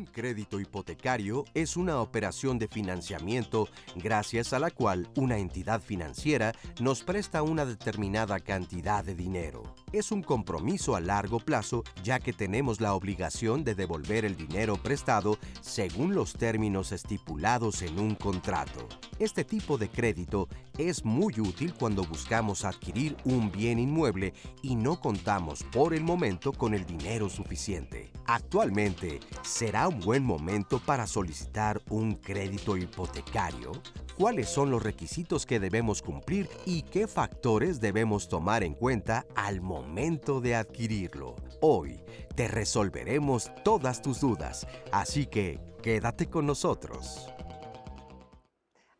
Un crédito hipotecario es una operación de financiamiento gracias a la cual una entidad financiera nos presta una determinada cantidad de dinero. Es un compromiso a largo plazo, ya que tenemos la obligación de devolver el dinero prestado según los términos estipulados en un contrato. Este tipo de crédito es muy útil cuando buscamos adquirir un bien inmueble y no contamos por el momento con el dinero suficiente. Actualmente, ¿será un buen momento para solicitar un crédito hipotecario? ¿Cuáles son los requisitos que debemos cumplir y qué factores debemos tomar en cuenta al momento de adquirirlo? Hoy te resolveremos todas tus dudas, así que quédate con nosotros.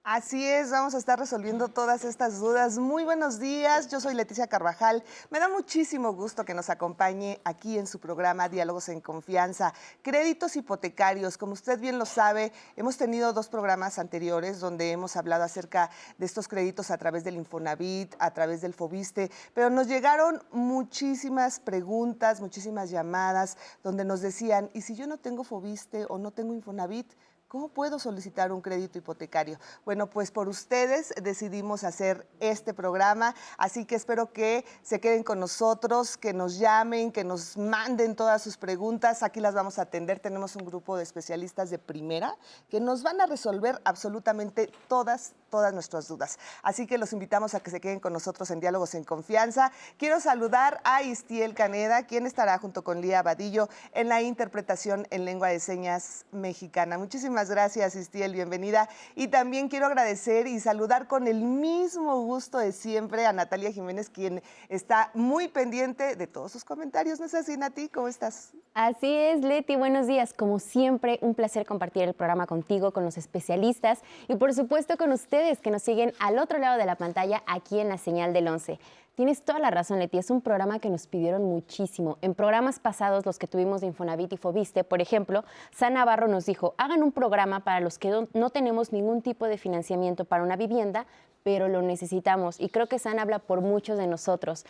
Así es, vamos a estar resolviendo todas estas dudas. Muy buenos días, yo soy Leticia Carvajal. Me da muchísimo gusto que nos acompañe aquí en su programa Diálogos en Confianza. Créditos hipotecarios, como usted bien lo sabe, hemos tenido 2 programas anteriores donde hemos hablado acerca de estos créditos a través del Infonavit, a través del Foviste, pero nos llegaron muchísimas preguntas, muchísimas llamadas donde nos decían, ¿y si yo no tengo Foviste o no tengo Infonavit? ¿Cómo puedo solicitar un crédito hipotecario? Bueno, pues por ustedes decidimos hacer este programa, así que espero que se queden con nosotros, que nos llamen, que nos manden todas sus preguntas. Aquí las vamos a atender. Tenemos un grupo de especialistas de primera que nos van a resolver absolutamente todas nuestras dudas. Así que los invitamos a que se queden con nosotros en Diálogos en Confianza. Quiero saludar a Istiel Caneda, quien estará junto con Lía Vadillo en la interpretación en lengua de señas mexicana. Muchísimas gracias, Istiel, bienvenida. Y también quiero agradecer y saludar con el mismo gusto de siempre a Natalia Jiménez, quien está muy pendiente de todos sus comentarios. ¿No es así, Nati? ¿Cómo estás? Así es, Leti, buenos días. Como siempre, un placer compartir el programa contigo, con los especialistas y por supuesto con ustedes que nos siguen al otro lado de la pantalla aquí en la señal del 11. Tienes toda la razón, Leti, es un programa que nos pidieron muchísimo. En programas pasados, los que tuvimos de Infonavit y Foviste, por ejemplo, San Navarro nos dijo, hagan un programa para los que no tenemos ningún tipo de financiamiento para una vivienda, pero lo necesitamos. Y creo que San habla por muchos de nosotros.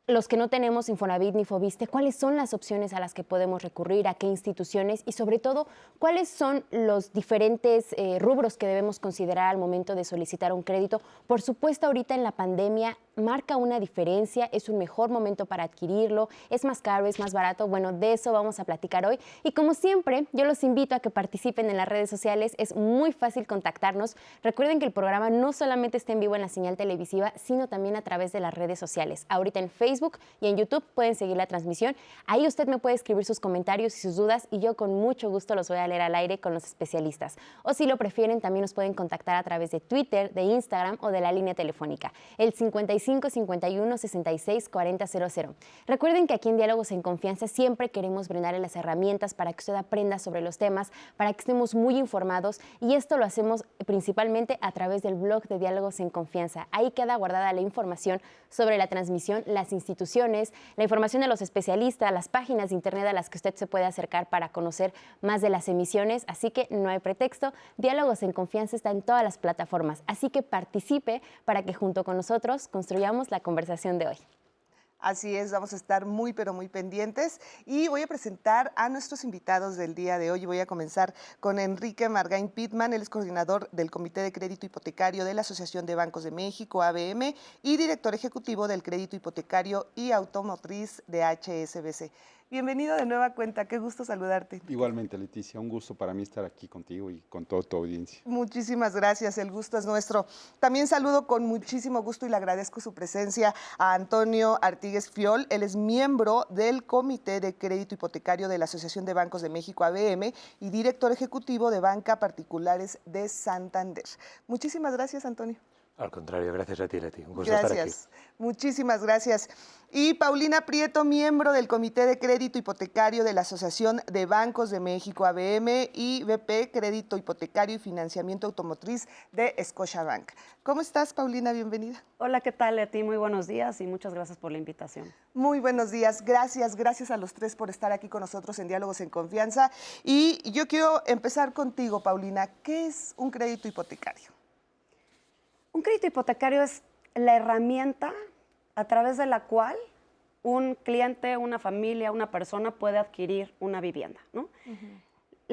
Los que no tenemos Infonavit ni Foviste, ¿cuáles son las opciones a las que podemos recurrir? ¿A qué instituciones? Y sobre todo, ¿cuáles son los diferentes rubros que debemos considerar al momento de solicitar un crédito? Por supuesto, ahorita en la pandemia marca una diferencia, es un mejor momento para adquirirlo, es más caro, es más barato. Bueno, de eso vamos a platicar hoy. Y como siempre, yo los invito a que participen en las redes sociales, es muy fácil contactarnos. Recuerden que el programa no solamente está en vivo en la señal televisiva, sino también a través de las redes sociales. Ahorita en Facebook y en YouTube pueden seguir la transmisión. Ahí usted me puede escribir sus comentarios y sus dudas y yo con mucho gusto los voy a leer al aire con los especialistas. O si lo prefieren, también nos pueden contactar a través de Twitter, de Instagram o de la línea telefónica, el 55 51 66 40 00. Recuerden que aquí en Diálogos en Confianza siempre queremos brindarle las herramientas para que usted aprenda sobre los temas, para que estemos muy informados y esto lo hacemos principalmente a través del blog de Diálogos en Confianza. Ahí queda guardada la información sobre la transmisión, las instituciones, la información de los especialistas, las páginas de internet a las que usted se puede acercar para conocer más de las emisiones, así que no hay pretexto. Diálogos en Confianza está en todas las plataformas, así que participe para que junto con nosotros construyamos la conversación de hoy. Así es, vamos a estar muy, pero muy pendientes y voy a presentar a nuestros invitados del día de hoy. Voy a comenzar con Enrique Margain Pitman, él es coordinador del Comité de Crédito Hipotecario de la Asociación de Bancos de México, ABM, y director ejecutivo del Crédito Hipotecario y Automotriz de HSBC. Bienvenido de nueva cuenta, qué gusto saludarte. Igualmente, Leticia, un gusto para mí estar aquí contigo y con toda tu audiencia. Muchísimas gracias, el gusto es nuestro. También saludo con muchísimo gusto y le agradezco su presencia a Antonio Artigues Fiol. Él es miembro del Comité de Crédito Hipotecario de la Asociación de Bancos de México, ABM, y director ejecutivo de Banca Particulares de Santander. Muchísimas gracias, Antonio. Al contrario, gracias a ti, Leti. Un gusto estar aquí. Gracias, muchísimas gracias. Y Paulina Prieto, miembro del Comité de Crédito Hipotecario de la Asociación de Bancos de México, ABM, y BP, Crédito Hipotecario y Financiamiento Automotriz de Scotiabank. ¿Cómo estás, Paulina? Bienvenida. Hola, ¿qué tal, Leti? Muy buenos días y muchas gracias por la invitación. Muy buenos días, gracias a los tres por estar aquí con nosotros en Diálogos en Confianza. Y yo quiero empezar contigo, Paulina. ¿Qué es un crédito hipotecario? Un crédito hipotecario es la herramienta a través de la cual un cliente, una familia, una persona puede adquirir una vivienda, ¿no?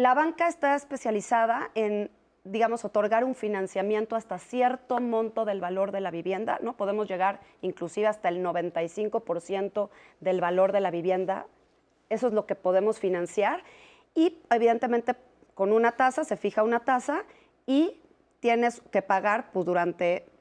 La banca está especializada en, digamos, otorgar un financiamiento hasta cierto monto del valor de la vivienda, ¿no? Podemos llegar inclusive hasta el 95% del valor de la vivienda. Eso es lo que podemos financiar y evidentemente con una tasa, se fija una tasa y tienes que pagar pues,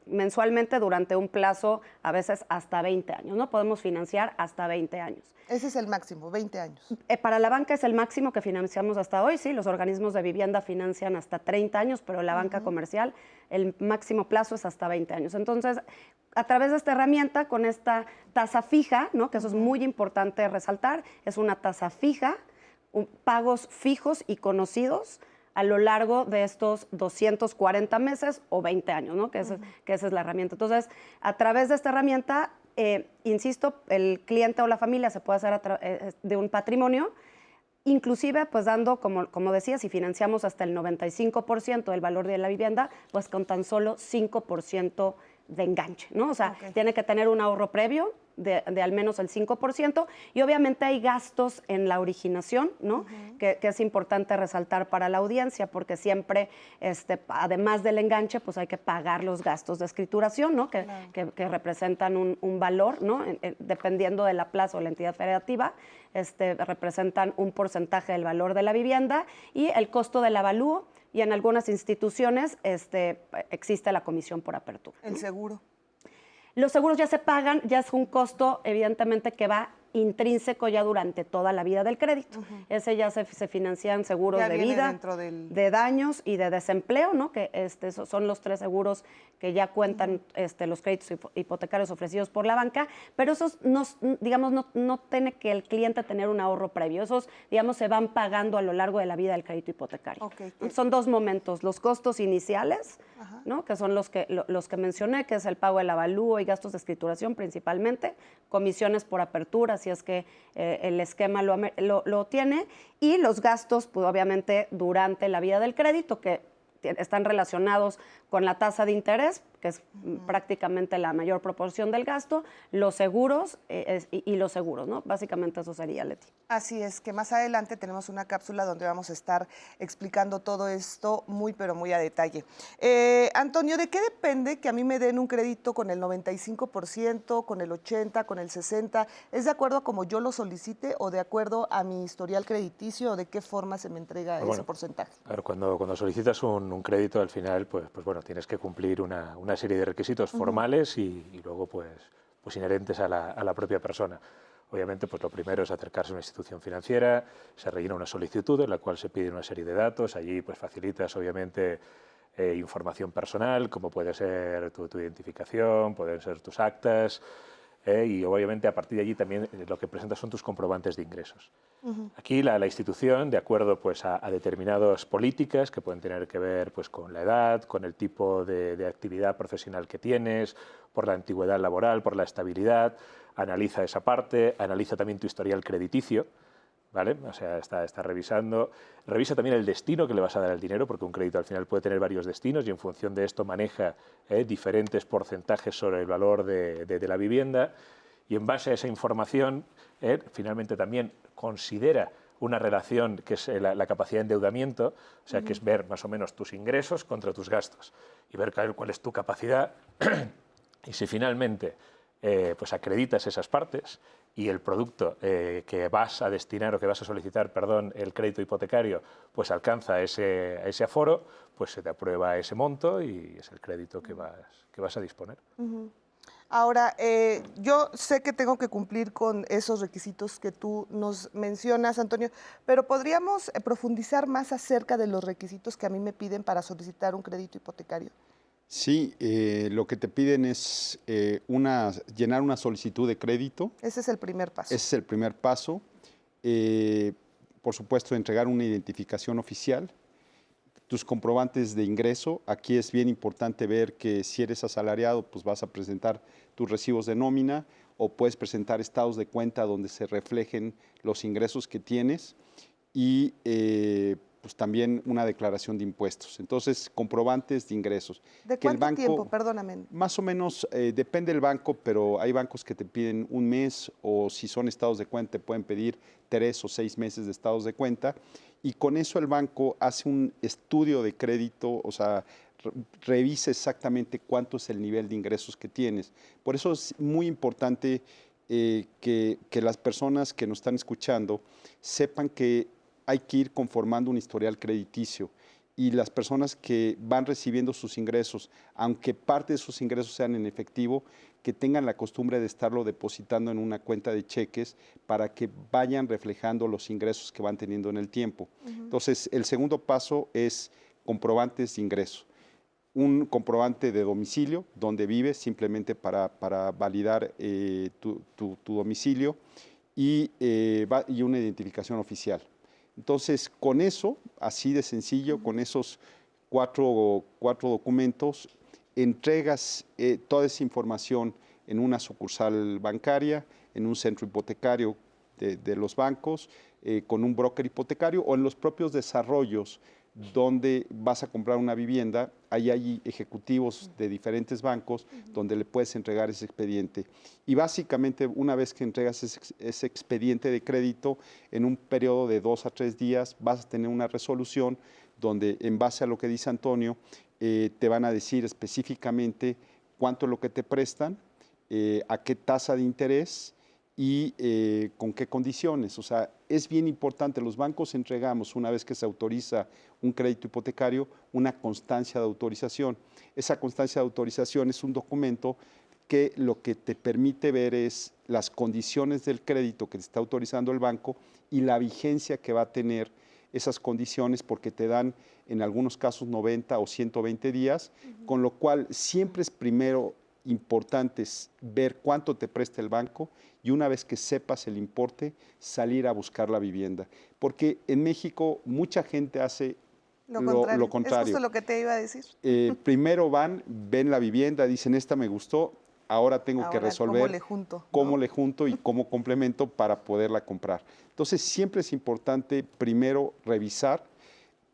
mensualmente durante un plazo, a veces hasta 20 años, ¿no? Podemos financiar hasta 20 años. Ese es el máximo, 20 años. Para la banca es el máximo que financiamos hasta hoy, sí, los organismos de vivienda financian hasta 30 años, pero la banca comercial, el máximo plazo es hasta 20 años. Entonces, a través de esta herramienta, con esta tasa fija, ¿no? Que eso es muy importante resaltar, es una tasa fija, pagos fijos y conocidos a lo largo de estos 240 meses o 20 años, ¿no? Que esa es la herramienta. Entonces, a través de esta herramienta, insisto, el cliente o la familia se puede hacer de un patrimonio, inclusive pues dando, como decía, si financiamos hasta el 95% del valor de la vivienda, pues con tan solo 5% de enganche, ¿no? O sea, tiene que tener un ahorro previo de al menos el 5%, y obviamente hay gastos en la originación, ¿no? Que es importante resaltar para la audiencia, porque siempre, además del enganche, pues hay que pagar los gastos de escrituración, ¿no? Que representan un valor, ¿no? Dependiendo de la plaza o la entidad federativa, representan un porcentaje del valor de la vivienda y el costo del avalúo, y en algunas instituciones existe la comisión por apertura. ¿El seguro? Los seguros ya se pagan, ya es un costo evidentemente que va intrínseco ya durante toda la vida del crédito. Ese ya se financian seguros de vida, de daños y de desempleo, ¿no? Que son los 3 seguros que ya cuentan los créditos hipotecarios ofrecidos por la banca, pero esos no tiene que el cliente tener un ahorro previo. Esos, digamos, se van pagando a lo largo de la vida del crédito hipotecario. Son 2 momentos, los costos iniciales, ¿no? Que son los que mencioné, que es el pago del avalúo y gastos de escrituración principalmente, comisiones por apertura, si es que el esquema lo tiene, y los gastos, pues obviamente, durante la vida del crédito, que están relacionados con la tasa de interés, que es prácticamente la mayor proporción del gasto, los seguros y los seguros, ¿no? Básicamente eso sería, Leti. Así es, que más adelante tenemos una cápsula donde vamos a estar explicando todo esto muy, pero muy a detalle. Antonio, ¿de qué depende que a mí me den un crédito con el 95%, con el 80%, con el 60%? ¿Es de acuerdo a como yo lo solicite o de acuerdo a mi historial crediticio o de qué forma se me entrega ese porcentaje? Claro, cuando solicitas un crédito, al final, pues bueno, tienes que cumplir una serie de requisitos formales y luego pues inherentes a la propia persona. Obviamente, pues lo primero es acercarse a una institución financiera, se rellena una solicitud en la cual se pide una serie de datos, allí pues facilitas obviamente información personal, como puede ser tu identificación, pueden ser tus actas, y obviamente a partir de allí también lo que presentas son tus comprobantes de ingresos. Aquí la institución, de acuerdo pues, a determinadas políticas que pueden tener que ver pues, con la edad, con el tipo de actividad profesional que tienes, por la antigüedad laboral, por la estabilidad, analiza esa parte, analiza también tu historial crediticio, ¿vale? O sea, está revisando, revisa también el destino que le vas a dar al dinero, porque un crédito al final puede tener varios destinos y en función de esto maneja diferentes porcentajes sobre el valor de la vivienda, y en base a esa información finalmente también considera una relación que es la capacidad de endeudamiento, o sea, que es ver más o menos tus ingresos contra tus gastos y ver cuál es tu capacidad y si finalmente pues acreditas esas partes y el producto que vas a destinar o que vas a solicitar, perdón, el crédito hipotecario, pues alcanza ese aforo, pues se te aprueba ese monto y es el crédito que vas a disponer. Ahora, yo sé que tengo que cumplir con esos requisitos que tú nos mencionas, Antonio, pero ¿podríamos profundizar más acerca de los requisitos que a mí me piden para solicitar un crédito hipotecario? Sí, lo que te piden es llenar una solicitud de crédito. Ese es el primer paso. Ese es el primer paso. Por supuesto, entregar una identificación oficial, tus comprobantes de ingreso. Aquí es bien importante ver que si eres asalariado, pues vas a presentar tus recibos de nómina o puedes presentar estados de cuenta donde se reflejen los ingresos que tienes y pues también una declaración de impuestos. Entonces, comprobantes de ingresos. ¿De cuánto tiempo? Perdóname. Más o menos, depende del banco, pero hay bancos que te piden un mes o si son estados de cuenta te pueden pedir 3 o 6 meses de estados de cuenta y con eso el banco hace un estudio de crédito, o sea, revisa exactamente cuánto es el nivel de ingresos que tienes. Por eso es muy importante que las personas que nos están escuchando sepan que hay que ir conformando un historial crediticio y las personas que van recibiendo sus ingresos, aunque parte de sus ingresos sean en efectivo, que tengan la costumbre de estarlo depositando en una cuenta de cheques para que vayan reflejando los ingresos que van teniendo en el tiempo. Entonces, el segundo paso es comprobantes de ingreso. Un comprobante de domicilio, donde vives, simplemente para validar tu domicilio y una identificación oficial. Entonces, con eso, así de sencillo, con esos cuatro documentos, entregas toda esa información en una sucursal bancaria, en un centro hipotecario de los bancos, con un broker hipotecario o en los propios desarrollos donde vas a comprar una vivienda, ahí hay ejecutivos de diferentes bancos donde le puedes entregar ese expediente. Y básicamente una vez que entregas ese expediente de crédito, en un periodo de 2 a 3 días vas a tener una resolución donde en base a lo que dice Antonio, te van a decir específicamente cuánto es lo que te prestan, a qué tasa de interés y con qué condiciones. O sea, es bien importante, los bancos entregamos, una vez que se autoriza un crédito hipotecario, una constancia de autorización. Esa constancia de autorización es un documento que lo que te permite ver es las condiciones del crédito que te está autorizando el banco y la vigencia que va a tener esas condiciones, porque te dan en algunos casos 90 o 120 días, con lo cual siempre es primero importante ver cuánto te presta el banco y una vez que sepas el importe, salir a buscar la vivienda. Porque en México mucha gente hace lo contrario. Es justo lo que te iba a decir. Primero ven la vivienda, dicen, esta me gustó, ahora tengo que resolver cómo le junto y cómo complemento para poderla comprar. Entonces, siempre es importante primero revisar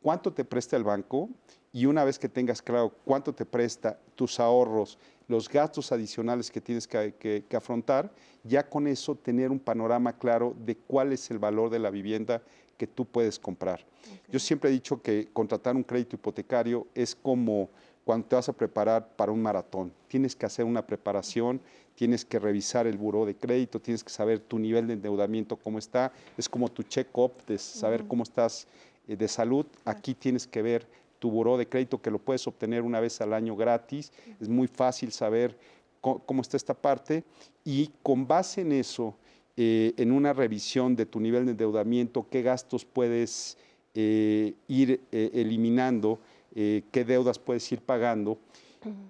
cuánto te presta el banco y una vez que tengas claro cuánto te presta, tus ahorros, los gastos adicionales que tienes que afrontar, ya con eso tener un panorama claro de cuál es el valor de la vivienda que tú puedes comprar. Okay. Yo siempre he dicho que contratar un crédito hipotecario es como cuando te vas a preparar para un maratón. Tienes que hacer una preparación, tienes que revisar el buró de crédito, tienes que saber tu nivel de endeudamiento, cómo está. Es como tu check-up de saber cómo estás de salud. Aquí tienes que ver tu buró de crédito, que lo puedes obtener una vez al año gratis. Es muy fácil saber cómo está esta parte y con base en eso, en una revisión de tu nivel de endeudamiento, qué gastos puedes ir eliminando, qué deudas puedes ir pagando.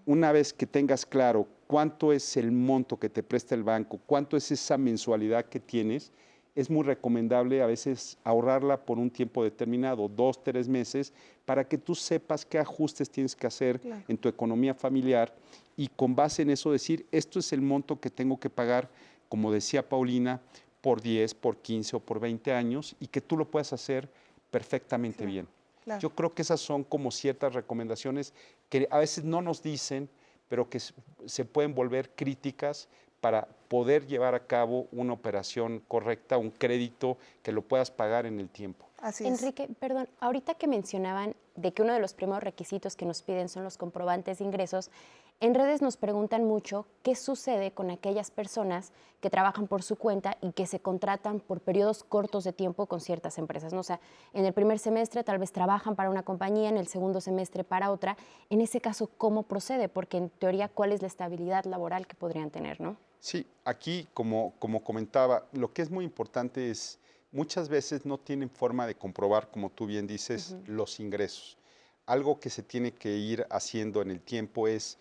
Una vez que tengas claro cuánto es el monto que te presta el banco, cuánto es esa mensualidad que tienes, es muy recomendable a veces ahorrarla por un tiempo determinado, 2, 3 meses, para que tú sepas qué ajustes tienes que hacer en tu economía familiar y con base en eso decir, esto es el monto que tengo que pagar, como decía Paulina, por 10, por 15 o por 20 años y que tú lo puedas hacer perfectamente bien. Claro. Yo creo que esas son como ciertas recomendaciones que a veces no nos dicen, pero que se pueden volver críticas para poder llevar a cabo una operación correcta, un crédito que lo puedas pagar en el tiempo. Así es. Enrique, perdón, ahorita que mencionaban de que uno de los primeros requisitos que nos piden son los comprobantes de ingresos, en redes nos preguntan mucho qué sucede con aquellas personas que trabajan por su cuenta y que se contratan por periodos cortos de tiempo con ciertas empresas, ¿no? O sea, en el primer semestre tal vez trabajan para una compañía, en el segundo semestre para otra. En ese caso, ¿cómo procede? Porque en teoría, ¿cuál es la estabilidad laboral que podrían tener, no? Sí, aquí, como comentaba, lo que es muy importante es, muchas veces no tienen forma de comprobar, como tú bien dices, los ingresos. Algo que se tiene que ir haciendo en el tiempo es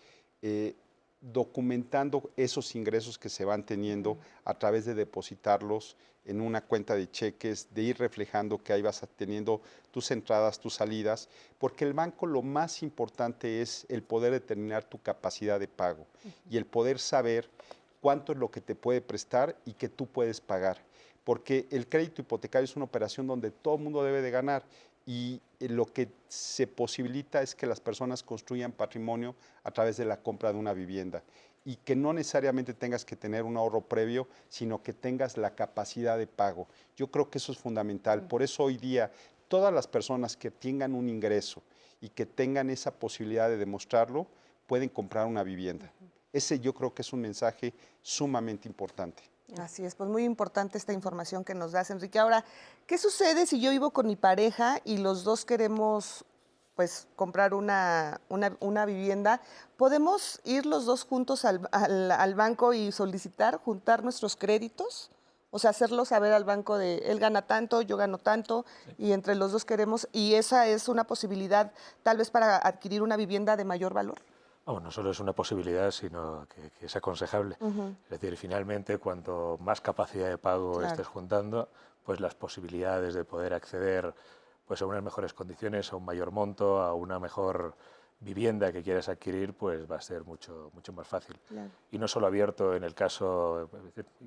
documentando esos ingresos que se van teniendo a través de depositarlos en una cuenta de cheques, de ir reflejando que ahí vas teniendo tus entradas, tus salidas, porque el banco lo más importante es el poder determinar tu capacidad de pago y el poder saber cuánto es lo que te puede prestar y que tú puedes pagar. Porque el crédito hipotecario es una operación donde todo el mundo debe de ganar y lo que se posibilita es que las personas construyan patrimonio a través de la compra de una vivienda y que no necesariamente tengas que tener un ahorro previo, sino que tengas la capacidad de pago. Yo creo que eso es fundamental. Por eso hoy día Todas las personas que tengan un ingreso y que tengan esa posibilidad de demostrarlo, pueden comprar una vivienda. Ese yo creo que es un mensaje sumamente importante. Así es, pues muy importante esta información que nos das, Enrique. Ahora, ¿qué sucede si yo vivo con mi pareja y los dos queremos pues comprar una vivienda? ¿Podemos ir los dos juntos al banco y solicitar, juntar nuestros créditos? O sea, hacerlo saber al banco de él gana tanto, yo gano tanto, y entre los dos queremos, y esa es una posibilidad tal vez para adquirir una vivienda de mayor valor. No solo es una posibilidad, sino que es aconsejable. Es decir, finalmente, cuanto más capacidad de pago estés juntando, pues las posibilidades de poder acceder pues, a unas mejores condiciones, a un mayor monto, a una mejor vivienda que quieras adquirir, pues va a ser mucho más fácil. Claro. Y no solo abierto en el caso,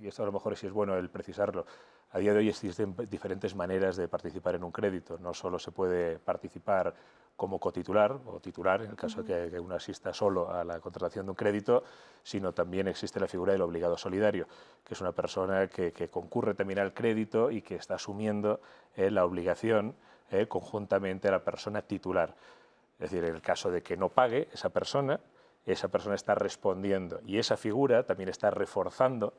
y esto a lo mejor sí es bueno el precisarlo, a día de hoy existen diferentes maneras de participar en un crédito. No solo se puede participar como cotitular o titular, en el caso de que uno asista solo a la contratación de un crédito, sino también existe la figura del obligado solidario, que es una persona que concurre también al crédito y que está asumiendo la obligación conjuntamente a la persona titular. Es decir, en el caso de que no pague esa persona está respondiendo y esa figura también está reforzando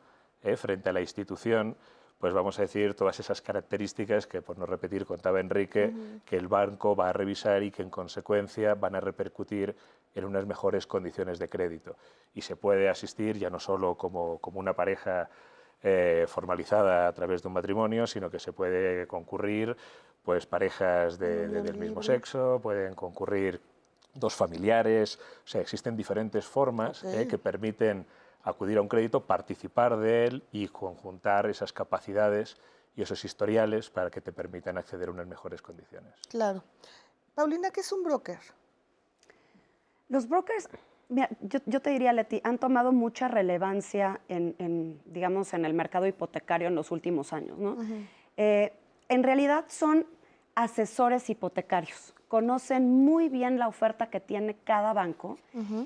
frente a la institución, pues vamos a decir todas esas características que, por no repetir, contaba Enrique, que el banco va a revisar y que en consecuencia van a repercutir en unas mejores condiciones de crédito. Y se puede asistir ya no solo como una pareja formalizada a través de un matrimonio, sino que se puede concurrir pues parejas del mismo sexo, pueden concurrir dos familiares, o sea, existen diferentes formas que permiten acudir a un crédito, participar de él y conjuntar esas capacidades y esos historiales para que te permitan acceder a unas mejores condiciones. Claro. Paulina, ¿qué es un broker? Los brokers, mira, yo te diría, Leti, han tomado mucha relevancia digamos, en el mercado hipotecario en los últimos años, ¿no? En realidad son asesores hipotecarios. Conocen muy bien la oferta que tiene cada banco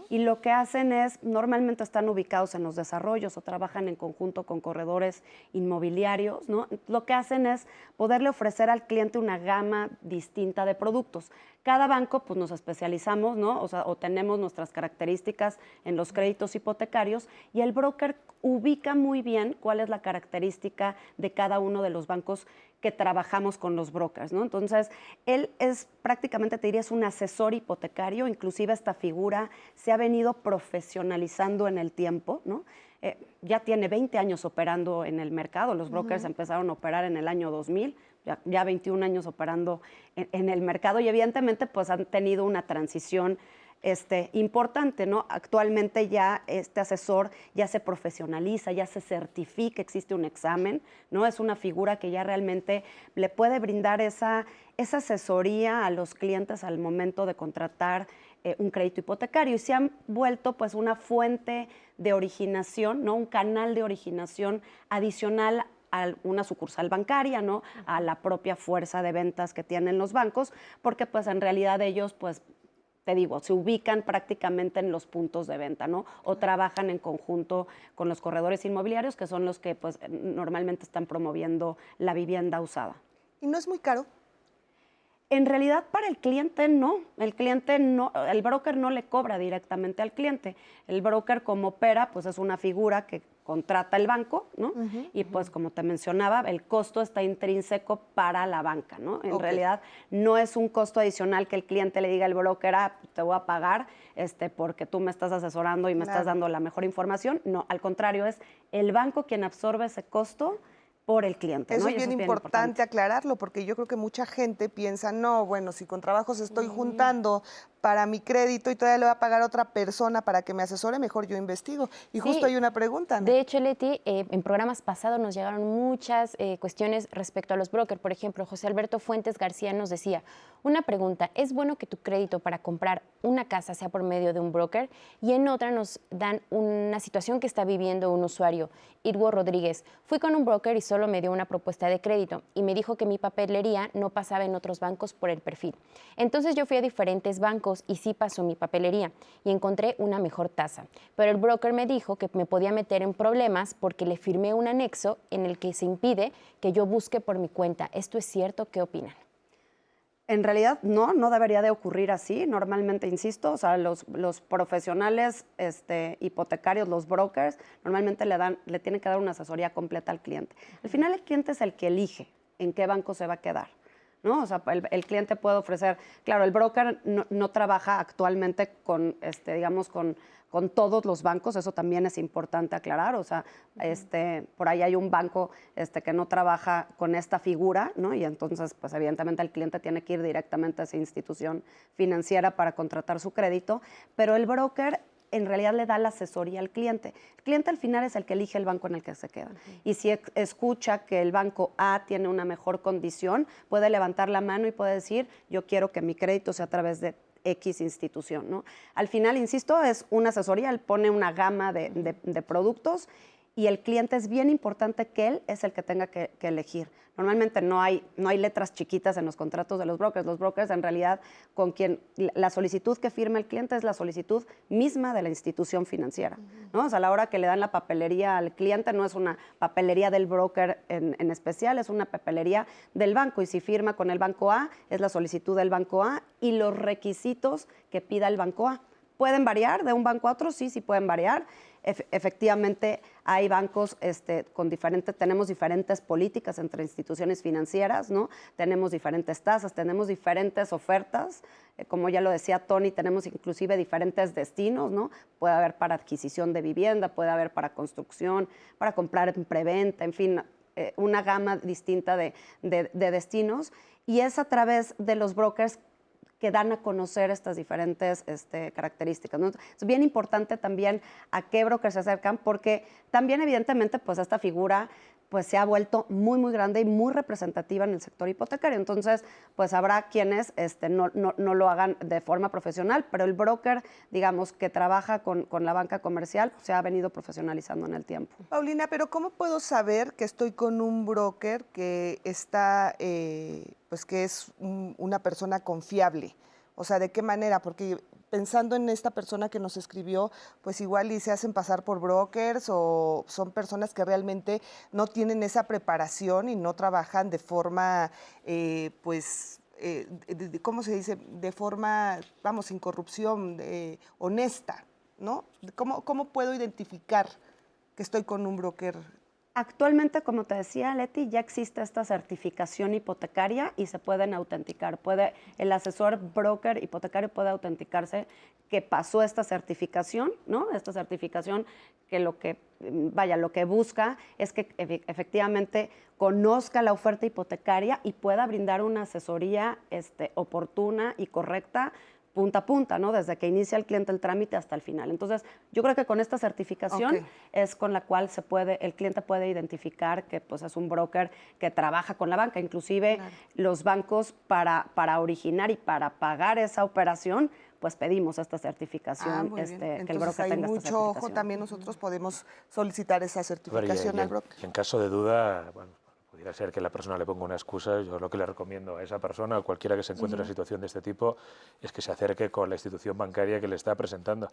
y lo que hacen es, normalmente están ubicados en los desarrollos o trabajan en conjunto con corredores inmobiliarios, ¿no? Lo que hacen es poderle ofrecer al cliente una gama distinta de productos. Cada banco, pues nos especializamos, ¿no? O tenemos nuestras características en los créditos hipotecarios y el broker ubica muy bien cuál es la característica de cada uno de los bancos que trabajamos con los brokers, ¿no? Entonces, él es prácticamente, te diría, es un asesor hipotecario, inclusive esta figura se ha venido profesionalizando en el tiempo, ¿no? Ya tiene 20 años operando en el mercado, los brokers empezaron a operar en el año 2000, ya 21 años operando en el mercado y evidentemente pues han tenido una transición importante, ¿no? Actualmente ya este asesor ya se profesionaliza, ya se certifica, existe un examen, ¿no? Es una figura que ya realmente le puede brindar esa asesoría a los clientes al momento de contratar un crédito hipotecario y se han vuelto pues una fuente de originación, ¿no? Un canal de originación adicional a una sucursal bancaria, ¿no? A la propia fuerza de ventas que tienen los bancos, porque pues en realidad ellos pues te digo, se ubican prácticamente en los puntos de venta, ¿no? O trabajan en conjunto con los corredores inmobiliarios, que son los que pues, normalmente están promoviendo la vivienda usada. ¿Y no es muy caro? En realidad, para el cliente no. El broker no le cobra directamente al cliente. El broker, como opera, pues es una figura que contrata el banco, ¿no? Y pues como te mencionaba, el costo está intrínseco para la banca, ¿no? En realidad no es un costo adicional que el cliente le diga al broker, te voy a pagar porque tú me estás asesorando y me estás dando la mejor información. No, al contrario, es el banco quien absorbe ese costo por el cliente. Eso ¿no? es bien importante aclararlo, porque yo creo que mucha gente piensa, no, bueno, si con trabajos estoy juntando para mi crédito y todavía le voy a pagar a otra persona para que me asesore, mejor yo investigo. Y justo hay una pregunta, ¿no? De hecho, Leti, en programas pasados nos llegaron muchas cuestiones respecto a los brokers. Por ejemplo, José Alberto Fuentes García nos decía, una pregunta, ¿es bueno que tu crédito para comprar una casa sea por medio de un broker? Y en otra nos dan una situación que está viviendo un usuario, Irwo Rodríguez. Fui con un broker y solo me dio una propuesta de crédito y me dijo que mi papelería no pasaba en otros bancos por el perfil. Entonces yo fui a diferentes bancos y sí pasó mi papelería y encontré una mejor tasa. Pero el broker me dijo que me podía meter en problemas porque le firmé un anexo en el que se impide que yo busque por mi cuenta. ¿Esto es cierto? ¿Qué opinan? En realidad no debería de ocurrir así. Normalmente, insisto, o sea, los profesionales hipotecarios, los brokers, normalmente le tienen que dar una asesoría completa al cliente. Al final el cliente es el que elige en qué banco se va a quedar, ¿no? O sea, el cliente puede ofrecer, claro, el broker no trabaja actualmente con, digamos, con todos los bancos, eso también es importante aclarar, o sea, por ahí hay un banco que no trabaja con esta figura, ¿no? Y entonces, pues evidentemente el cliente tiene que ir directamente a esa institución financiera para contratar su crédito, pero el broker en realidad le da la asesoría al cliente. El cliente al final es el que elige el banco en el que se queda. Y si escucha que el banco A tiene una mejor condición, puede levantar la mano y puede decir, yo quiero que mi crédito sea a través de X institución, ¿no? Al final, insisto, es una asesoría, él pone una gama de productos y el cliente es bien importante que él es el que tenga que elegir. Normalmente no hay letras chiquitas en los contratos de los brokers. Los brokers, en realidad, con quien la solicitud que firma el cliente es la solicitud misma de la institución financiera, ¿no? O sea, a la hora que le dan la papelería al cliente, no es una papelería del broker en especial, es una papelería del banco. Y si firma con el banco A, es la solicitud del banco A y los requisitos que pida el banco A. ¿Pueden variar de un banco a otro? Sí pueden variar. Efectivamente, hay bancos tenemos diferentes políticas entre instituciones financieras, ¿no? Tenemos diferentes tasas, tenemos diferentes ofertas. Como ya lo decía Tony, tenemos inclusive diferentes destinos, ¿no? Puede haber para adquisición de vivienda, puede haber para construcción, para comprar en preventa, en fin, una gama distinta de destinos. Y es a través de los brokers que dan a conocer estas diferentes características, ¿no? Es bien importante también a qué brokers se acercan, porque también evidentemente pues esta figura pues se ha vuelto muy, muy grande y muy representativa en el sector hipotecario. Entonces, pues habrá quienes no lo hagan de forma profesional, pero el broker, digamos, que trabaja con la banca comercial, pues, se ha venido profesionalizando en el tiempo. Paulina, pero ¿cómo puedo saber que estoy con un broker que está, pues que es una persona confiable? O sea, ¿de qué manera? Porque pensando en esta persona que nos escribió, pues igual y se hacen pasar por brokers o son personas que realmente no tienen esa preparación y no trabajan de forma, ¿cómo se dice? De forma, vamos, sin corrupción, honesta, ¿no? ¿Cómo puedo identificar que estoy con un broker? Actualmente, como te decía, Leti, ya existe esta certificación hipotecaria y se pueden autenticar. El asesor broker hipotecario puede autenticarse que pasó esta certificación, ¿no? Esta certificación que lo que busca es que efectivamente conozca la oferta hipotecaria y pueda brindar una asesoría oportuna y correcta punta a punta, ¿no? Desde que inicia el cliente el trámite hasta el final. Entonces, yo creo que con esta certificación es con la cual el cliente puede identificar que pues, es un broker que trabaja con la banca. Inclusive los bancos para originar y para pagar esa operación, pues pedimos esta certificación, que el broker tenga esta certificación. Mucho ojo, también nosotros podemos solicitar esa certificación al broker. Y en caso de duda, bueno, pudiera ser que la persona le ponga una excusa. Yo lo que le recomiendo a esa persona o cualquiera que se encuentre en una situación de este tipo es que se acerque con la institución bancaria que le está presentando.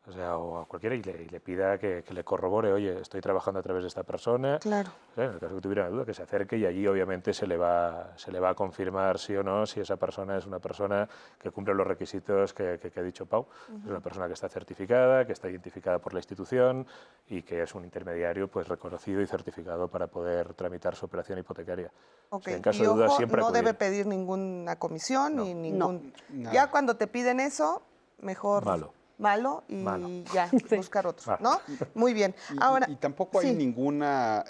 O sea, o a cualquiera y le pida que le corrobore, oye, estoy trabajando a través de esta persona. Claro. O sea, en el caso que tuviera una duda, que se acerque y allí obviamente se le va a confirmar sí o no si esa persona es una persona que cumple los requisitos que ha dicho Pau. Es una persona que está certificada, que está identificada por la institución y que es un intermediario pues reconocido y certificado para poder tramitar su operación hipotecaria. Ok, O sea, en caso y de duda ojo, siempre no acudir. debe pedir ninguna comisión ni ningún... No. Ya cuando te piden eso, mejor... Malo y ya, buscar otro, ¿no? Muy bien. Ahora, y tampoco hay ninguna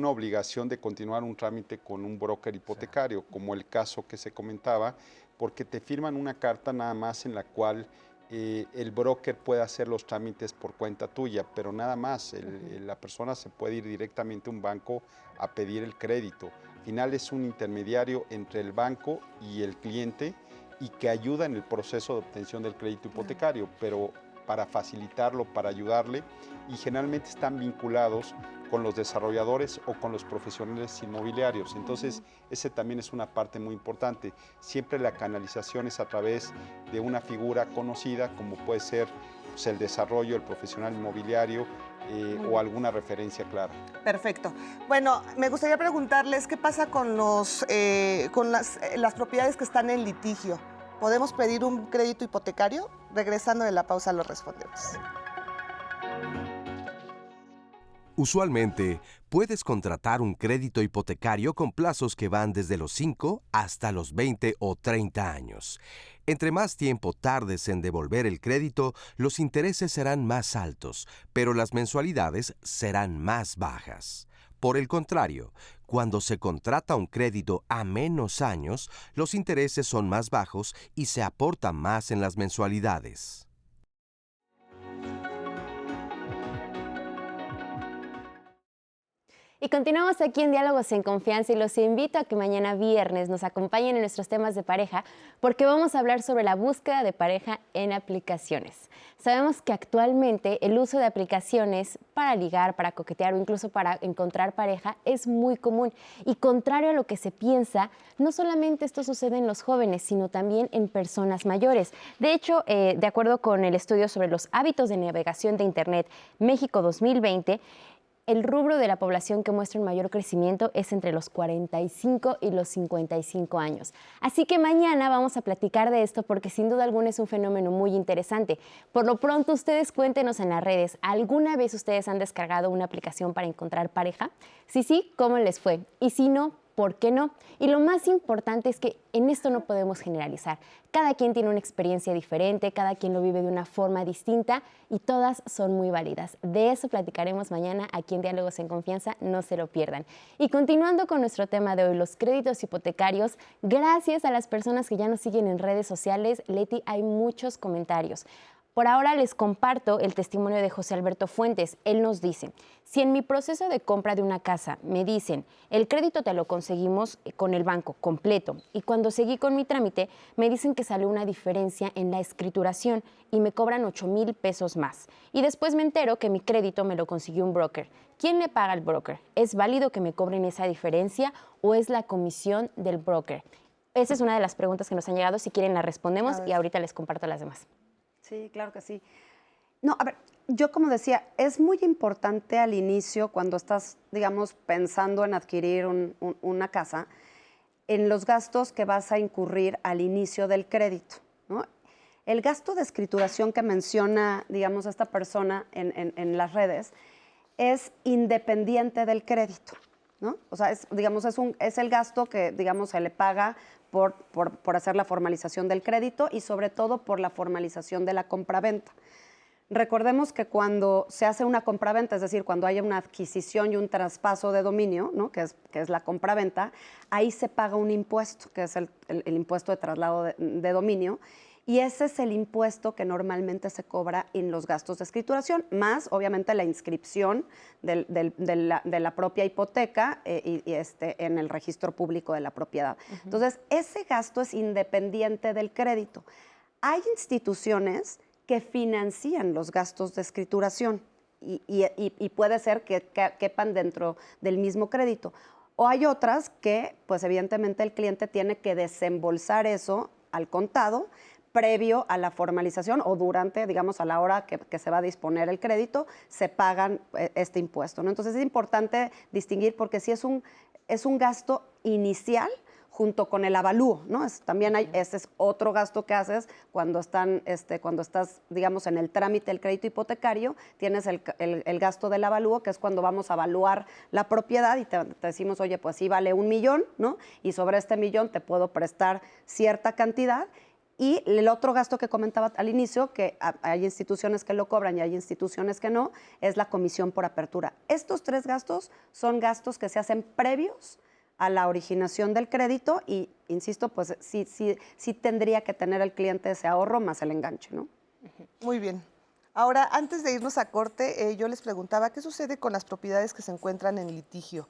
obligación de continuar un trámite con un broker hipotecario, como el caso que se comentaba, porque te firman una carta nada más en la cual el broker puede hacer los trámites por cuenta tuya, pero nada más, la persona se puede ir directamente a un banco a pedir el crédito. Al final es un intermediario entre el banco y el cliente, y que ayuda en el proceso de obtención del crédito hipotecario, pero para facilitarlo, para ayudarle, y generalmente están vinculados con los desarrolladores o con los profesionales inmobiliarios. Entonces, ese también es una parte muy importante. Siempre la canalización es a través de una figura conocida, como puede ser pues, el desarrollo, el profesional inmobiliario, o alguna referencia clara. Perfecto. Bueno, me gustaría preguntarles qué pasa con las propiedades que están en litigio. ¿Podemos pedir un crédito hipotecario? Regresando de la pausa lo respondemos. Usualmente, puedes contratar un crédito hipotecario con plazos que van desde los 5 hasta los 20 o 30 años. Entre más tiempo tardes en devolver el crédito, los intereses serán más altos, pero las mensualidades serán más bajas. Por el contrario, cuando se contrata un crédito a menos años, los intereses son más bajos y se aporta más en las mensualidades. Y continuamos aquí en Diálogos en Confianza y los invito a que mañana viernes nos acompañen en nuestros temas de pareja porque vamos a hablar sobre la búsqueda de pareja en aplicaciones. Sabemos que actualmente el uso de aplicaciones para ligar, para coquetear o incluso para encontrar pareja es muy común y contrario a lo que se piensa, no solamente esto sucede en los jóvenes, sino también en personas mayores. De hecho, de acuerdo con el estudio sobre los hábitos de navegación de Internet México 2020, el rubro de la población que muestra un mayor crecimiento es entre los 45 y los 55 años. Así que mañana vamos a platicar de esto porque sin duda alguna es un fenómeno muy interesante. Por lo pronto, ustedes cuéntenos en las redes, ¿alguna vez ustedes han descargado una aplicación para encontrar pareja? Si sí, ¿cómo les fue? Y si no, ¿por qué no? Y lo más importante es que en esto no podemos generalizar. Cada quien tiene una experiencia diferente, cada quien lo vive de una forma distinta y todas son muy válidas. De eso platicaremos mañana aquí en Diálogos en Confianza, no se lo pierdan. Y continuando con nuestro tema de hoy, los créditos hipotecarios, gracias a las personas que ya nos siguen en redes sociales, Leti, hay muchos comentarios. Por ahora les comparto el testimonio de José Alberto Fuentes. Él nos dice, si en mi proceso de compra de una casa me dicen, el crédito te lo conseguimos con el banco completo, y cuando seguí con mi trámite me dicen que salió una diferencia en la escrituración y me cobran 8,000 pesos más. Y después me entero que mi crédito me lo consiguió un broker. ¿Quién le paga al broker? ¿Es válido que me cobren esa diferencia o es la comisión del broker? Esa es una de las preguntas que nos han llegado. Si quieren la respondemos y ahorita les comparto las demás. Sí, claro que sí. No, a ver, yo como decía, es muy importante al inicio, cuando estás, digamos, pensando en adquirir una casa, en los gastos que vas a incurrir al inicio del crédito, ¿no? El gasto de escrituración que menciona, digamos, esta persona en las redes es independiente del crédito, ¿no? O sea, digamos, es el gasto que, digamos, se le paga por hacer la formalización del crédito y sobre todo por la formalización de la compraventa. Recordemos que cuando se hace una compraventa, es decir, cuando haya una adquisición y un traspaso de dominio, ¿no? que es la compraventa, ahí se paga un impuesto, que es el impuesto de traslado de dominio, y ese es el impuesto que normalmente se cobra en los gastos de escrituración, más obviamente la inscripción de la propia hipoteca en el registro público de la propiedad. Entonces, ese gasto es independiente del crédito. Hay instituciones que financian los gastos de escrituración y puede ser que quepan dentro del mismo crédito. O hay otras que, pues evidentemente el cliente tiene que desembolsar eso al contado, previo a la formalización o durante, digamos, a la hora que se va a disponer el crédito, se pagan este impuesto, ¿no? Entonces es importante distinguir porque sí es un gasto inicial junto con el avalúo, ¿no? Ese es otro gasto que haces cuando estás, digamos, en el trámite del crédito hipotecario, tienes el gasto del avalúo, que es cuando vamos a evaluar la propiedad y te decimos, oye, pues sí vale 1 millón, ¿no? Y sobre este 1 millón te puedo prestar cierta cantidad. Y el otro gasto que comentaba al inicio, que hay instituciones que lo cobran y hay instituciones que no, es la comisión por apertura. Estos 3 gastos son gastos que se hacen previos a la originación del crédito y, insisto, pues sí tendría que tener el cliente ese ahorro más el enganche, ¿no? Muy bien. Ahora, antes de irnos a corte, yo les preguntaba, ¿qué sucede con las propiedades que se encuentran en litigio?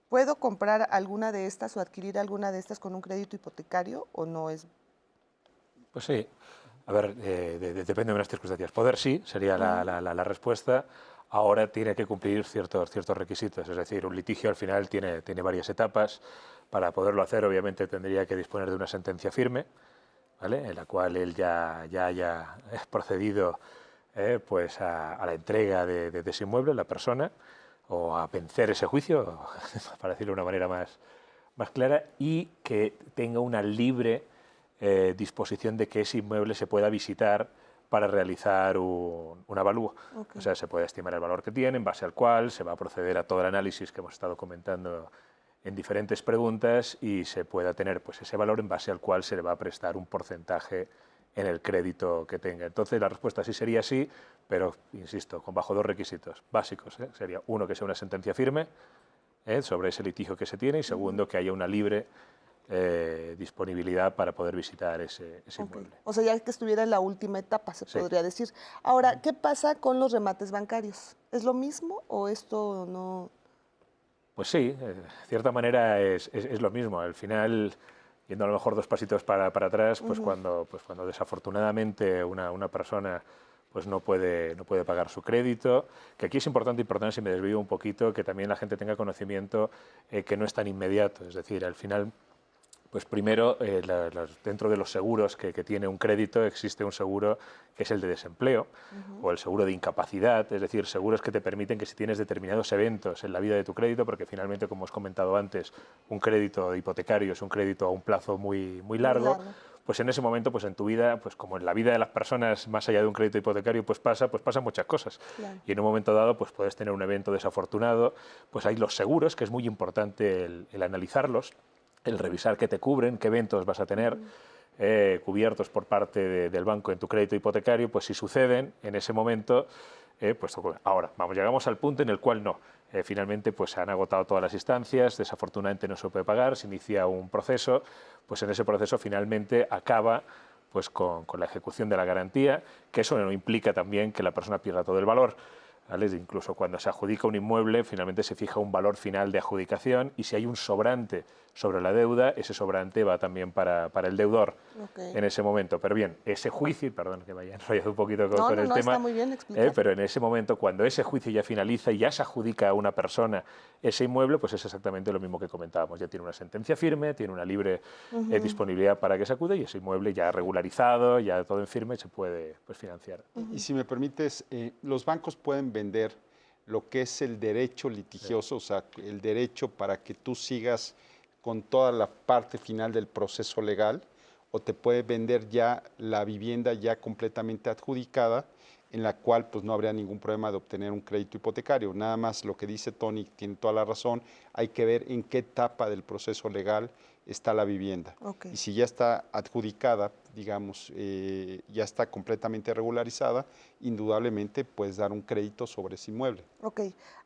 ¿Puedo comprar alguna de estas o adquirir alguna de estas con un crédito hipotecario o no es? Pues sí, a ver, depende de unas circunstancias. Poder sí, sería la respuesta. Ahora tiene que cumplir ciertos requisitos, es decir, un litigio al final tiene varias etapas. Para poderlo hacer, obviamente, tendría que disponer de una sentencia firme, ¿vale? En la cual él ya haya procedido pues a la entrega de ese inmueble, la persona, o a vencer ese juicio, para decirlo de una manera más clara, y que tenga una libre disposición de que ese inmueble se pueda visitar para realizar un avalúo. O sea, se puede estimar el valor que tiene, en base al cual se va a proceder a todo el análisis que hemos estado comentando en diferentes preguntas y se pueda tener pues, ese valor en base al cual se le va a prestar un porcentaje en el crédito que tenga. Entonces, la respuesta sí sería sí, pero, insisto, bajo 2 requisitos básicos. Sería, uno, que sea una sentencia firme sobre ese litigio que se tiene, y segundo, que haya una libre disponibilidad para poder visitar ese inmueble. O sea, ya que estuviera en la última etapa, se podría decir. Ahora, ¿qué pasa con los remates bancarios? ¿Es lo mismo o esto no...? Pues sí, de cierta manera es lo mismo. Al final, yendo a lo mejor 2 pasitos para atrás, pues cuando desafortunadamente una persona pues no puede pagar su crédito, que aquí es importante, si me desvío un poquito, que también la gente tenga conocimiento que no es tan inmediato. Es decir, al final, pues primero, dentro de los seguros que tiene un crédito, existe un seguro que es el de desempleo o el seguro de incapacidad, es decir, seguros que te permiten que si tienes determinados eventos en la vida de tu crédito, porque finalmente, como os comentado antes, un crédito hipotecario es un crédito a un plazo muy largo, pues en ese momento, pues en tu vida, pues como en la vida de las personas, más allá de un crédito hipotecario, pues pasan muchas cosas. Y en un momento dado, pues puedes tener un evento desafortunado, pues hay los seguros, que es muy importante el analizarlos, el revisar qué te cubren, qué eventos vas a tener cubiertos por parte del banco en tu crédito hipotecario, pues si suceden en ese momento, pues ahora, llegamos al punto en el cual no. Finalmente, pues se han agotado todas las instancias, desafortunadamente no se puede pagar, se inicia un proceso, pues en ese proceso finalmente acaba pues con la ejecución de la garantía, que eso no implica también que la persona pierda todo el valor. ¿Vale? Incluso cuando se adjudica un inmueble, finalmente se fija un valor final de adjudicación, y si hay un sobrante sobre la deuda, ese sobrante va también para el deudor en ese momento. Pero bien, ese juicio, perdón que me haya enrollado un poquito con el tema, está muy bien explicado. Pero en ese momento, cuando ese juicio ya finaliza y ya se adjudica a una persona ese inmueble, pues es exactamente lo mismo que comentábamos. Ya tiene una sentencia firme, tiene una libre disponibilidad para que se acude, y ese inmueble ya regularizado, ya todo en firme, se puede pues, financiar. Y si me permites, los bancos pueden vender lo que es el derecho litigioso, o sea, el derecho para que tú sigas con toda la parte final del proceso legal, o te puede vender ya la vivienda ya completamente adjudicada, en la cual pues no habría ningún problema de obtener un crédito hipotecario. Nada más lo que dice Tony tiene toda la razón, hay que ver en qué etapa del proceso legal está la vivienda. Y si ya está adjudicada, digamos, ya está completamente regularizada, indudablemente puedes dar un crédito sobre ese inmueble.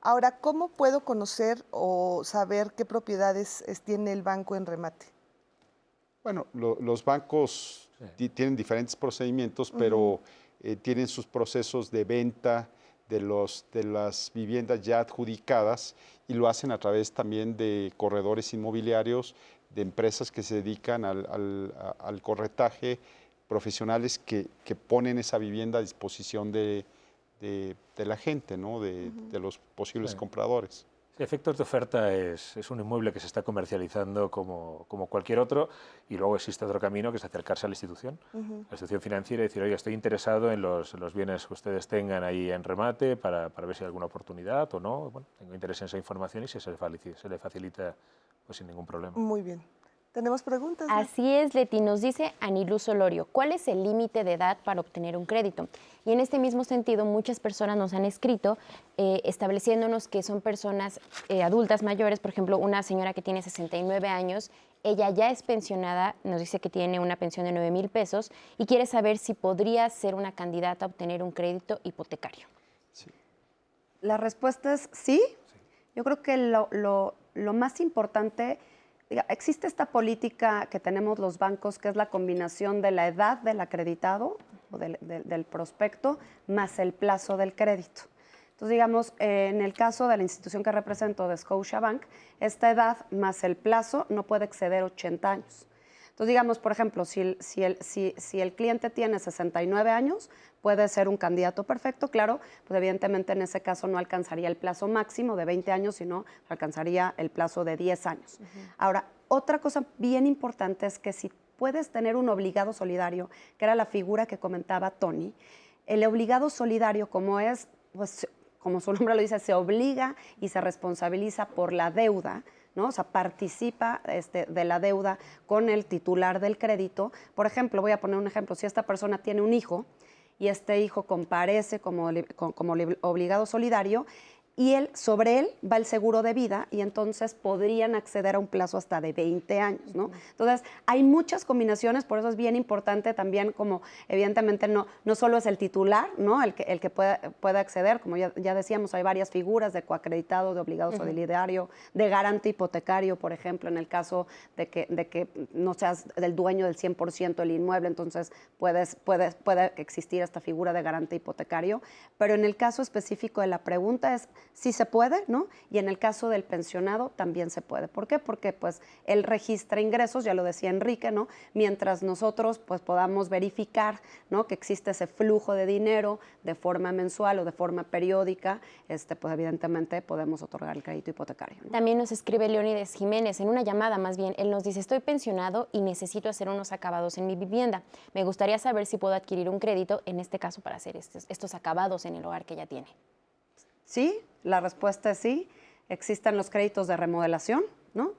Ahora, ¿cómo puedo conocer o saber qué propiedades tiene el banco en remate? Bueno, los bancos tienen diferentes procedimientos, pero tienen sus procesos de venta de las viviendas ya adjudicadas, y lo hacen a través también de corredores inmobiliarios, de empresas que se dedican al corretaje, profesionales que ponen esa vivienda a disposición de la gente, ¿no? de los posibles compradores. Sí, efectos de oferta es un inmueble que se está comercializando como cualquier otro, y luego existe otro camino, que es acercarse a la institución, la institución financiera, y decir, oye, estoy interesado en los bienes que ustedes tengan ahí en remate para ver si hay alguna oportunidad o no. Bueno, tengo interés en esa información, y se le facilita pues, sin ningún problema. Muy bien. ¿Tenemos preguntas? Así es, Leti. Nos dice Aniluz Olorio, ¿cuál es el límite de edad para obtener un crédito? Y en este mismo sentido, muchas personas nos han escrito estableciéndonos que son personas adultas mayores. Por ejemplo, una señora que tiene 69 años, ella ya es pensionada, nos dice que tiene una pensión de 9,000 pesos y quiere saber si podría ser una candidata a obtener un crédito hipotecario. Sí. La respuesta es sí. Yo creo que lo más importante... Existe esta política que tenemos los bancos, que es la combinación de la edad del acreditado o del prospecto más el plazo del crédito. Entonces, digamos, en el caso de la institución que represento, de Scotiabank, esta edad más el plazo no puede exceder 80 años. Entonces, digamos, por ejemplo, si el cliente tiene 69 años, puede ser un candidato perfecto, claro, pues evidentemente en ese caso no alcanzaría el plazo máximo de 20 años, sino alcanzaría el plazo de 10 años. Ahora, otra cosa bien importante es que si puedes tener un obligado solidario, que era la figura que comentaba Tony, El obligado solidario, como es, pues, como su nombre lo dice, se obliga y se responsabiliza por la deuda, ¿no? O sea, participa de la deuda con el titular del crédito. Por ejemplo, voy a poner un ejemplo, si esta persona tiene un hijo y este hijo comparece como obligado solidario, y sobre él va el seguro de vida y entonces podrían acceder a un plazo hasta de 20 años, ¿no? Entonces, hay muchas combinaciones, por eso es bien importante también, como evidentemente no solo es el titular, ¿no? El que puede acceder, como ya decíamos, hay varias figuras de coacreditado, de obligado solidario, de garante hipotecario, por ejemplo, en el caso de que no seas el dueño del 100% del inmueble, entonces puede existir esta figura de garante hipotecario, pero en el caso específico de la pregunta es sí se puede, ¿no? Y en el caso del pensionado también se puede. ¿Por qué? Porque pues él registra ingresos, ya lo decía Enrique, ¿no? Mientras nosotros pues podamos verificar, ¿no? Que existe ese flujo de dinero de forma mensual o de forma periódica, pues evidentemente podemos otorgar el crédito hipotecario, ¿no? También nos escribe Leónides Jiménez, en una llamada más bien, él nos dice, estoy pensionado y necesito hacer unos acabados en mi vivienda. Me gustaría saber si puedo adquirir un crédito, en este caso, para hacer estos acabados en el hogar que ya tiene. Sí, la respuesta es sí. Existen los créditos de remodelación, ¿no?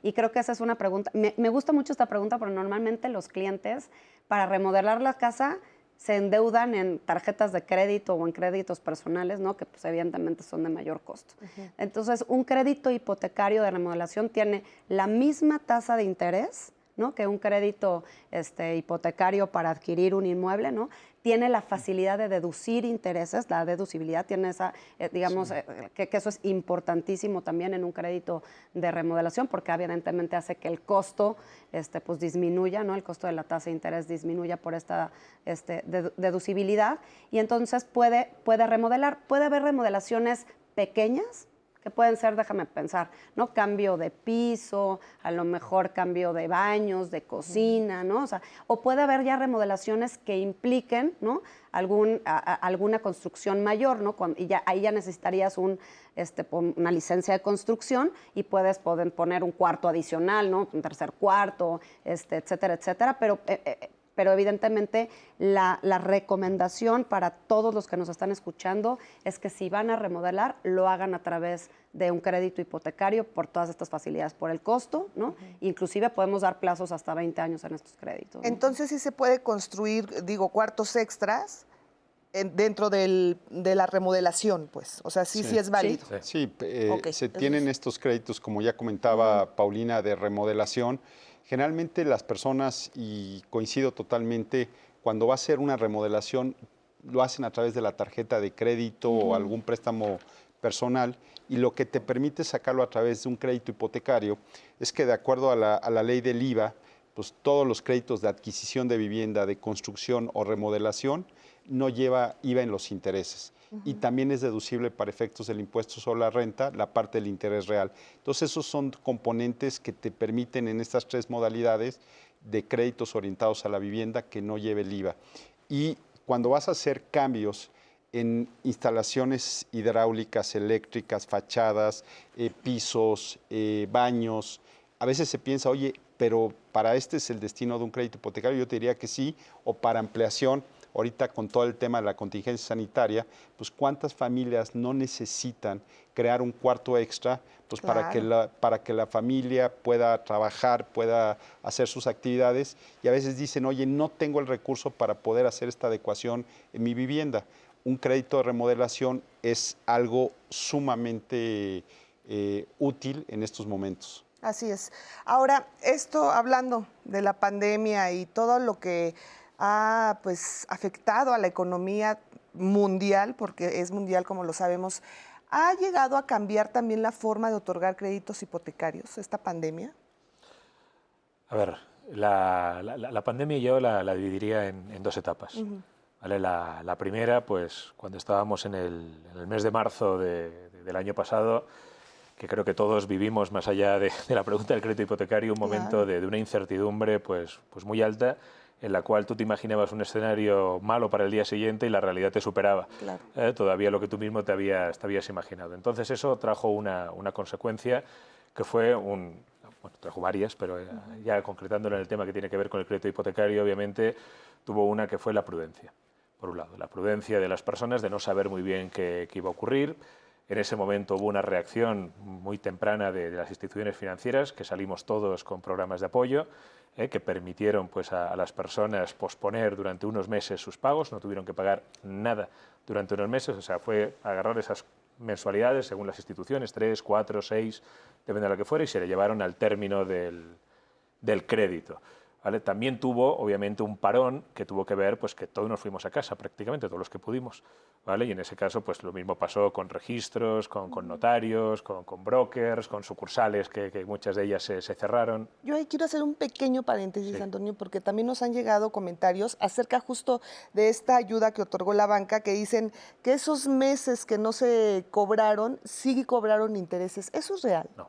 Y creo que esa es una pregunta. Me gusta mucho esta pregunta porque normalmente los clientes para remodelar la casa se endeudan en tarjetas de crédito o en créditos personales, ¿no? Que pues evidentemente son de mayor costo. Entonces, un crédito hipotecario de remodelación tiene la misma tasa de interés, ¿no? Que un crédito hipotecario para adquirir un inmueble, ¿no? Tiene la facilidad de deducir intereses, la deducibilidad tiene esa, digamos, que eso es importantísimo también en un crédito de remodelación, porque evidentemente hace que el costo pues disminuya, ¿no? El costo de la tasa de interés disminuya por esta deducibilidad, y entonces puede remodelar. Puede haber remodelaciones pequeñas, que pueden ser, déjame pensar, ¿no? Cambio de piso, a lo mejor cambio de baños, de cocina, ¿no? O sea, o puede haber ya remodelaciones que impliquen, ¿no? Alguna construcción mayor, ¿no? Ahí ya necesitarías una licencia de construcción y puedes poner un cuarto adicional, ¿no? Un tercer cuarto, etcétera, etcétera, pero evidentemente la recomendación para todos los que nos están escuchando es que si van a remodelar, lo hagan a través de un crédito hipotecario por todas estas facilidades, por el costo, ¿no? Inclusive podemos dar plazos hasta 20 años en estos créditos, ¿no? Entonces sí se puede construir, cuartos extras dentro de la remodelación, pues. O sea, sí es válido. Sí, Okay. se tienen estos créditos, como ya comentaba Paulina, de remodelación. Generalmente las personas, y coincido totalmente, cuando va a hacer una remodelación, lo hacen a través de la tarjeta de crédito o algún préstamo personal, y lo que te permite sacarlo a través de un crédito hipotecario es que, de acuerdo a la ley del IVA, pues todos los créditos de adquisición de vivienda, de construcción o remodelación no lleva IVA en los intereses. Y también es deducible para efectos del impuesto sobre la renta la parte del interés real. Entonces, esos son componentes que te permiten en estas tres modalidades de créditos orientados a la vivienda que no lleve el IVA. Y cuando vas a hacer cambios en instalaciones hidráulicas, eléctricas, fachadas, pisos, baños, a veces se piensa, oye, pero para este es el destino de un crédito hipotecario. Yo te diría que sí, o para ampliación. Ahorita con todo el tema de la contingencia sanitaria, pues cuántas familias no necesitan crear un cuarto extra, pues Claro. para que la familia pueda trabajar, pueda hacer sus actividades, y a veces dicen, oye, no tengo el recurso para poder hacer esta adecuación en mi vivienda. Un crédito de remodelación es algo sumamente útil en estos momentos. Así es. Ahora, esto hablando de la pandemia y todo lo que ha pues afectado a la economía mundial, porque es mundial como lo sabemos, ¿ha llegado a cambiar también la forma de otorgar créditos hipotecarios esta pandemia? A ver, la pandemia yo la dividiría en dos etapas. ¿Vale? La primera, pues cuando estábamos en el mes de marzo del año pasado, que creo que todos vivimos, más allá de la pregunta del crédito hipotecario, un momento de una incertidumbre pues muy alta, en la cual tú te imaginabas un escenario malo para el día siguiente y la realidad te superaba. Claro. Todavía lo que tú mismo te habías imaginado. Entonces eso trajo una consecuencia que fue bueno, trajo varias, pero ya concretándolo en el tema que tiene que ver con el crédito hipotecario, obviamente tuvo una que fue la prudencia. por un lado. La prudencia de las personas de no saber muy bien qué iba a ocurrir. En ese momento hubo una reacción muy temprana de las instituciones financieras, que salimos todos con programas de apoyo, que permitieron pues, a las personas posponer durante unos meses sus pagos, no tuvieron que pagar nada durante unos meses, o sea, fue agarrar esas mensualidades según las instituciones, 3, 4, 6, depende de lo que fuera, y se le llevaron al término del crédito. ¿Vale? También tuvo, obviamente, un parón que tuvo que ver pues, que todos nos fuimos a casa, prácticamente todos los que pudimos. ¿Vale? Y en ese caso, pues lo mismo pasó con registros, con notarios, con brokers, con sucursales, que muchas de ellas se cerraron. Yo ahí quiero hacer un pequeño paréntesis, Sí. Antonio, porque también nos han llegado comentarios acerca justo de esta ayuda que otorgó la banca, que dicen que esos meses que no se cobraron, sí cobraron intereses. ¿Eso es real? No.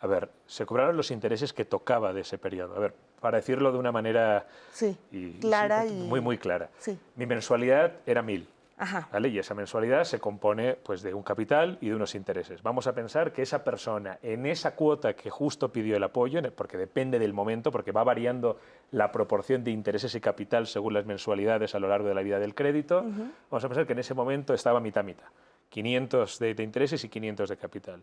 A ver, se cobraron los intereses que tocaba de ese periodo. A ver, para decirlo de una manera Sí, clara y... muy, muy clara. Sí. Mi mensualidad era 1.000. Ajá. ¿Vale? Y esa mensualidad se compone pues, de un capital y de unos intereses. Vamos a pensar que esa persona, en esa cuota que justo pidió el apoyo, porque depende del momento, porque va variando la proporción de intereses y capital según las mensualidades a lo largo de la vida del crédito, vamos a pensar que en ese momento estaba mitad-mitad. 500 de intereses y 500 de capital.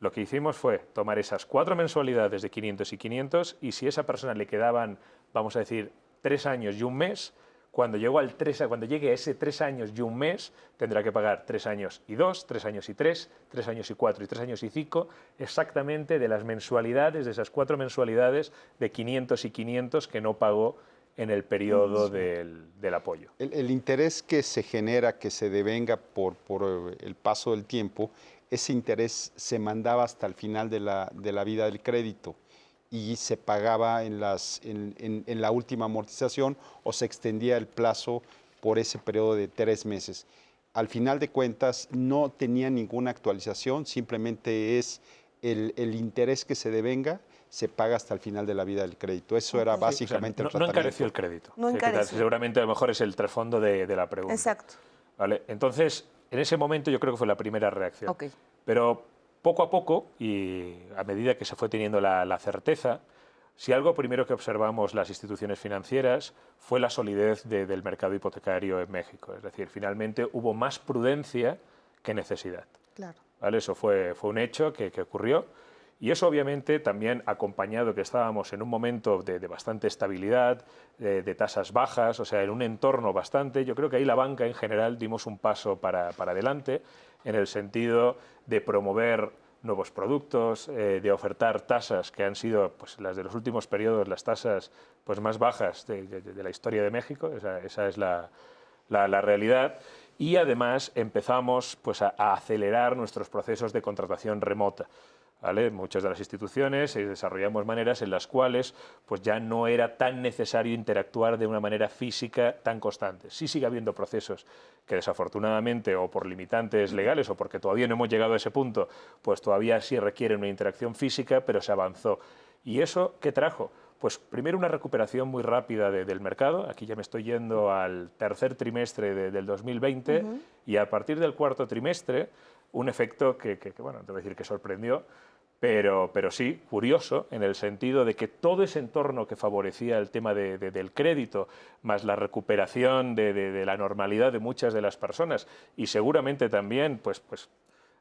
Lo que hicimos fue tomar esas 4 mensualidades de 500 y 500 y si a esa persona le quedaban, vamos a decir, 3 años y un mes, cuando llegue a ese 3 años y un mes, tendrá que pagar 3 años y 2, 3 años y 3, 3 años y 4 y 3 años y 5, exactamente de las mensualidades, de esas 4 mensualidades de 500 y 500 que no pagó en el periodo del apoyo. El interés que se genera, que se devenga por el paso del tiempo, ese interés se mandaba hasta el final de la vida del crédito y se pagaba en la última amortización o se extendía el plazo por ese periodo de 3 meses. Al final de cuentas no tenía ninguna actualización, simplemente es el interés que se devenga, se paga hasta el final de la vida del crédito. Eso era básicamente el el tratamiento. No encareció el crédito. No encareció. Seguramente a lo mejor es el trasfondo de la pregunta. Exacto. ¿Vale? Entonces, en ese momento yo creo que fue la primera reacción. Ok. Pero poco a poco, y a medida que se fue teniendo la certeza, si algo primero que observamos las instituciones financieras fue la solidez del mercado hipotecario en México. Es decir, finalmente hubo más prudencia que necesidad. Claro. ¿Vale? Eso fue un hecho que ocurrió. Y eso obviamente también acompañado que estábamos en un momento de bastante estabilidad, de tasas bajas, o sea, en un entorno bastante, yo creo que ahí la banca en general dimos un paso para adelante en el sentido de promover nuevos productos, de ofertar tasas que han sido pues, las de los últimos periodos, las tasas pues, más bajas de la historia de México, esa es la realidad. Y además empezamos pues, a acelerar nuestros procesos de contratación remota. ¿Vale? Muchas de las instituciones desarrollamos maneras en las cuales pues ya no era tan necesario interactuar de una manera física tan constante. Sí sigue habiendo procesos que desafortunadamente o por limitantes legales o porque todavía no hemos llegado a ese punto, pues todavía sí requieren una interacción física, pero se avanzó. ¿Y eso qué trajo? Pues primero una recuperación muy rápida del mercado, aquí ya me estoy yendo al tercer trimestre del 2020 y a partir del cuarto trimestre un efecto que bueno, te voy a decir que sorprendió, pero sí, curioso, en el sentido de que todo ese entorno que favorecía el tema del crédito, más la recuperación de la normalidad de muchas de las personas y seguramente también, pues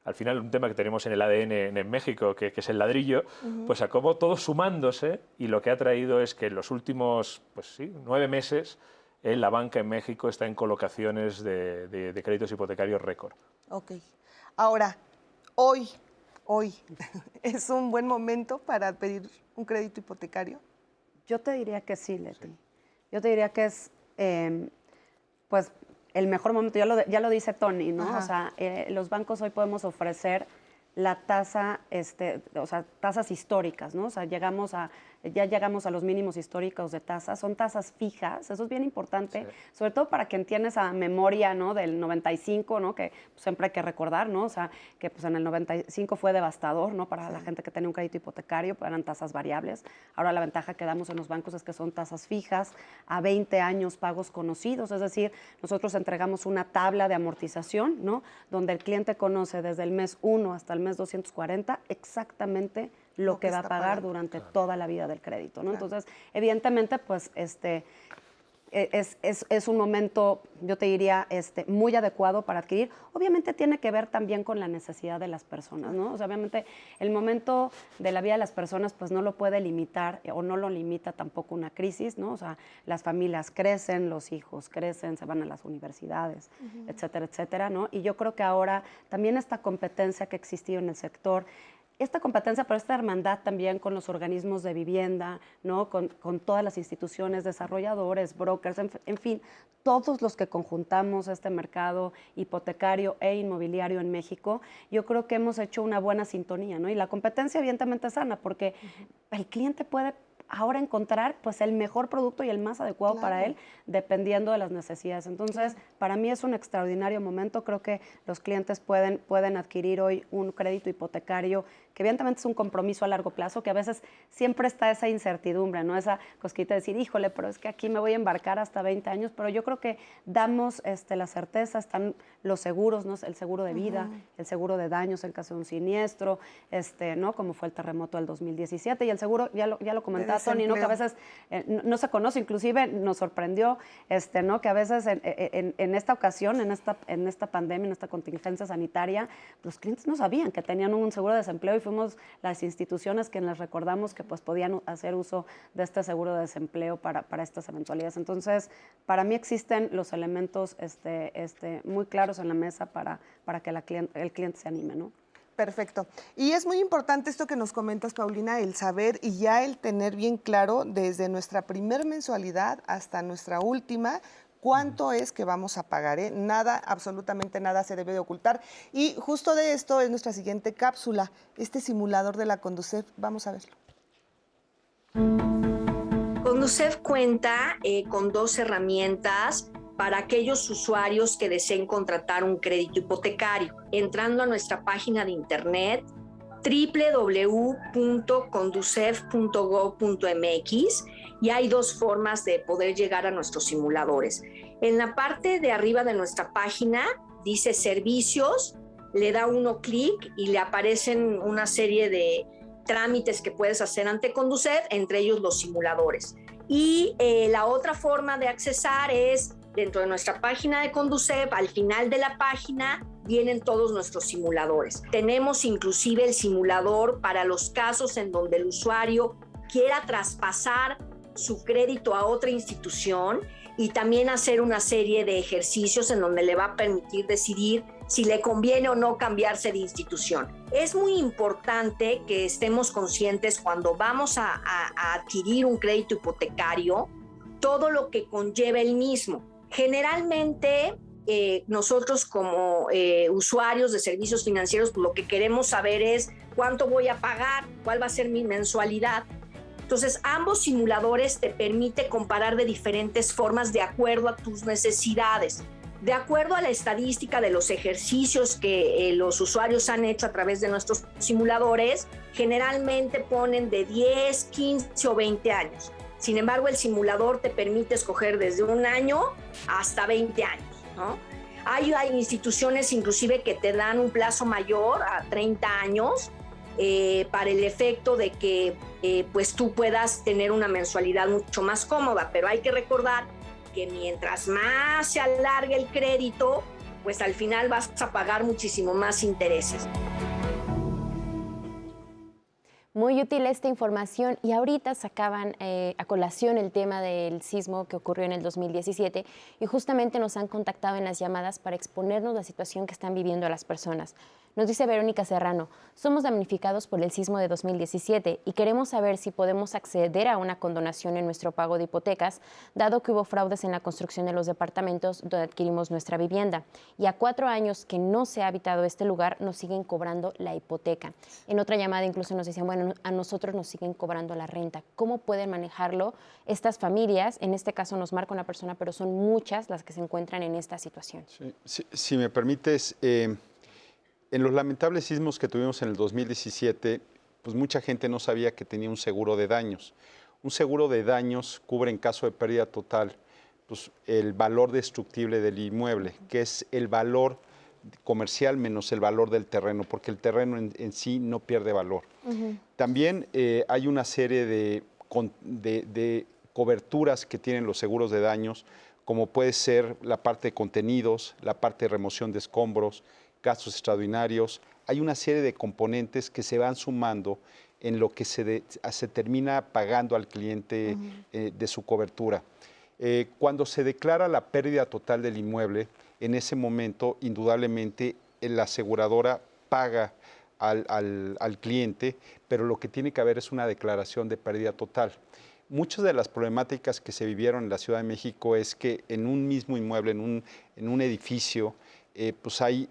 al final un tema que tenemos en el ADN en México, que es el ladrillo, pues acabó todo sumándose y lo que ha traído es que en los últimos 9 meses la banca en México está en colocaciones de créditos hipotecarios récord. Ok. Ahora, hoy, ¿es un buen momento para pedir un crédito hipotecario? Yo te diría que sí, Leti. Sí. Yo te diría que es, pues, el mejor momento. Ya lo dice Tony, ¿no? Ajá. O sea, los bancos hoy podemos ofrecer la tasa, o sea, tasas históricas, ¿no? O sea, ya llegamos a los mínimos históricos de tasas. Son tasas fijas, eso es bien importante, sí. Sobre todo para quien tiene esa memoria, ¿no? Del 95, ¿no? Que pues, siempre hay que recordar, ¿no? O sea, que pues en el 95 fue devastador, ¿no? Para la gente que tenía un crédito hipotecario, pues, eran tasas variables. Ahora la ventaja que damos en los bancos es que son tasas fijas, a 20 años pagos conocidos, es decir, nosotros entregamos una tabla de amortización, ¿no? Donde el cliente conoce desde el mes 1 hasta el mes 240 exactamente lo que va a pagar durante toda la vida del crédito, ¿no? Claro. Entonces, evidentemente, pues, es un momento, yo te diría, muy adecuado para adquirir. Obviamente tiene que ver también con la necesidad de las personas, ¿no? O sea, obviamente el momento de la vida de las personas pues no lo puede limitar o no lo limita tampoco una crisis, ¿no? O sea, las familias crecen, los hijos crecen, se van a las universidades, etcétera, etcétera, ¿no? Y yo creo que ahora también esta competencia que ha existido en el sector, esta competencia, pero esta hermandad también con los organismos de vivienda, ¿no? Con todas las instituciones, desarrolladores, brokers, en fin, todos los que conjuntamos este mercado hipotecario e inmobiliario en México, yo creo que hemos hecho una buena sintonía, ¿no? Y la competencia evidentemente es sana, porque el cliente puede ahora encontrar pues el mejor producto y el más adecuado para él, dependiendo de las necesidades. Entonces, para mí es un extraordinario momento. Creo que los clientes pueden adquirir hoy un crédito hipotecario que evidentemente es un compromiso a largo plazo, que a veces siempre está esa incertidumbre, ¿no? Esa cosquita de decir, híjole, pero es que aquí me voy a embarcar hasta 20 años, pero yo creo que damos la certeza, están los seguros, ¿no? El seguro de vida, el seguro de daños en caso de un siniestro, ¿no? Como fue el terremoto del 2017, y el seguro, ya lo comentaba Tony, ¿no? Que a veces no se conoce, inclusive nos sorprendió, ¿no? Que a veces en esta ocasión, en esta pandemia, en esta contingencia sanitaria, los clientes no sabían que tenían un seguro de desempleo, y fuimos las instituciones que les recordamos que pues podían hacer uso de este seguro de desempleo para estas eventualidades. Entonces, para mí existen los elementos muy claros en la mesa para que el cliente se anime, ¿no? Perfecto. Y es muy importante esto que nos comentas, Paulina, el saber y ya el tener bien claro desde nuestra primer mensualidad hasta nuestra última, cuánto es que vamos a pagar, ¿eh? Nada, absolutamente nada se debe de ocultar. Y justo de esto es nuestra siguiente cápsula, este simulador de la Conducef. Vamos a verlo. Conducef cuenta con 2 herramientas para aquellos usuarios que deseen contratar un crédito hipotecario. Entrando a nuestra página de internet www.conducef.gov.mx, y hay 2 formas de poder llegar a nuestros simuladores. En la parte de arriba de nuestra página dice servicios, le da uno clic y le aparecen una serie de trámites que puedes hacer ante Conducef, entre ellos los simuladores. Y la otra forma de accesar es dentro de nuestra página de Conducef. Al final de la página vienen todos nuestros simuladores. Tenemos inclusive el simulador para los casos en donde el usuario quiera traspasar su crédito a otra institución, y también hacer una serie de ejercicios en donde le va a permitir decidir si le conviene o no cambiarse de institución. Es muy importante que estemos conscientes cuando vamos a adquirir un crédito hipotecario, todo lo que conlleva el mismo. Generalmente, nosotros como usuarios de servicios financieros, pues, lo que queremos saber es cuánto voy a pagar, cuál va a ser mi mensualidad. Entonces, ambos simuladores te permiten comparar de diferentes formas de acuerdo a tus necesidades. De acuerdo a la estadística de los ejercicios que los usuarios han hecho a través de nuestros simuladores, generalmente ponen de 10, 15 o 20 años. Sin embargo, el simulador te permite escoger desde 1 año hasta 20 años, ¿no? Hay instituciones inclusive que te dan un plazo mayor a 30 años para el efecto de que pues tú puedas tener una mensualidad mucho más cómoda, pero hay que recordar que mientras más se alargue el crédito, pues al final vas a pagar muchísimo más intereses. Muy útil esta información, y ahorita sacaban a colación el tema del sismo que ocurrió en el 2017, y justamente nos han contactado en las llamadas para exponernos la situación que están viviendo las personas. Nos dice Verónica Serrano: somos damnificados por el sismo de 2017 y queremos saber si podemos acceder a una condonación en nuestro pago de hipotecas, dado que hubo fraudes en la construcción de los departamentos donde adquirimos nuestra vivienda. Y a 4 años que no se ha habitado este lugar, nos siguen cobrando la hipoteca. En otra llamada incluso nos decían, bueno, a nosotros nos siguen cobrando la renta. ¿Cómo pueden manejarlo estas familias? En este caso nos marca una persona, pero son muchas las que se encuentran en esta situación. Sí, si me permites, en los lamentables sismos que tuvimos en el 2017, pues mucha gente no sabía que tenía un seguro de daños. Un seguro de daños cubre en caso de pérdida total pues, el valor destructible del inmueble, que es el valor comercial menos el valor del terreno, porque el terreno en sí no pierde valor. También hay una serie de coberturas que tienen los seguros de daños, como puede ser la parte de contenidos, la parte de remoción de escombros, gastos extraordinarios. Hay una serie de componentes que se van sumando en lo que se termina pagando al cliente de su cobertura. Cuando se declara la pérdida total del inmueble, en ese momento, indudablemente, la aseguradora paga al cliente, pero lo que tiene que haber es una declaración de pérdida total. Muchas de las problemáticas que se vivieron en la Ciudad de México es que en un mismo inmueble, en un edificio, pues hay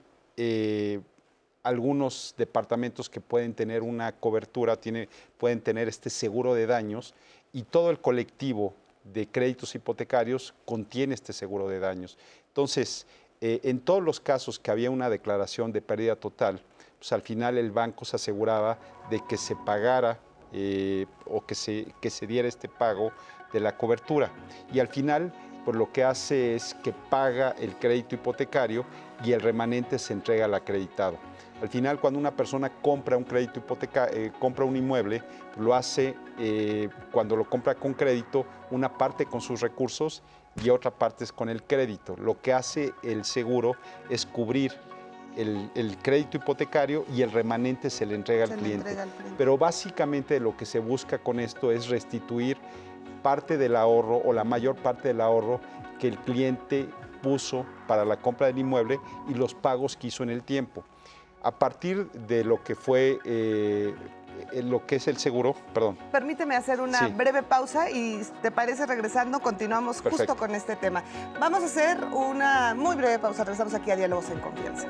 algunos departamentos que pueden tener una cobertura, pueden tener este seguro de daños, y todo el colectivo de créditos hipotecarios contiene este seguro de daños. Entonces, en todos los casos que había una declaración de pérdida total, pues al final el banco se aseguraba de que se pagara o que se diera este pago de la cobertura. Y al final, pues lo que hace es que paga el crédito hipotecario y el remanente se entrega al acreditado. Al final, cuando una persona compra un crédito compra un inmueble, lo hace cuando lo compra con crédito, una parte con sus recursos y otra parte es con el crédito. Lo que hace el seguro es cubrir el crédito hipotecario y el remanente se le entrega al cliente. Pero básicamente lo que se busca con esto es restituir parte del ahorro o la mayor parte del ahorro que el cliente puso para la compra del inmueble y los pagos que hizo en el tiempo. A partir de lo que fue lo que es el seguro, perdón. Permíteme hacer una breve pausa y, ¿te parece? Regresando, continuamos justo con este tema. Vamos a hacer una muy breve pausa. Regresamos aquí a Diálogos en Confianza.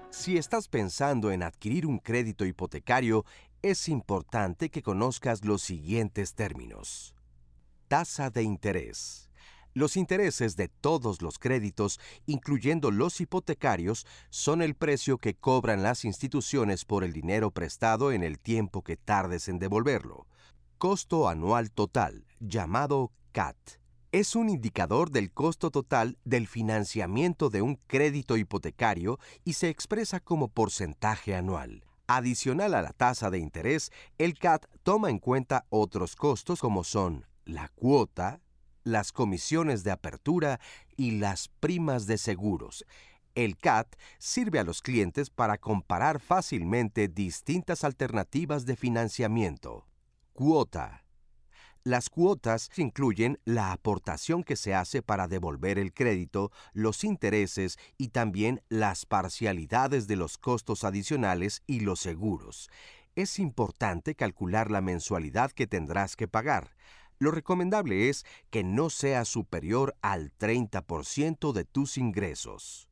Si estás pensando en adquirir un crédito hipotecario, es importante que conozcas los siguientes términos. Tasa de interés. Los intereses de todos los créditos, incluyendo los hipotecarios, son el precio que cobran las instituciones por el dinero prestado en el tiempo que tardes en devolverlo. Costo anual total, llamado CAT. Es un indicador del costo total del financiamiento de un crédito hipotecario y se expresa como porcentaje anual. Adicional a la tasa de interés, el CAT toma en cuenta otros costos como son la cuota, las comisiones de apertura y las primas de seguros. El CAT sirve a los clientes para comparar fácilmente distintas alternativas de financiamiento. Cuota. Las cuotas incluyen la aportación que se hace para devolver el crédito, los intereses y también las parcialidades de los costos adicionales y los seguros. Es importante calcular la mensualidad que tendrás que pagar. Lo recomendable es que no sea superior al 30% de tus ingresos.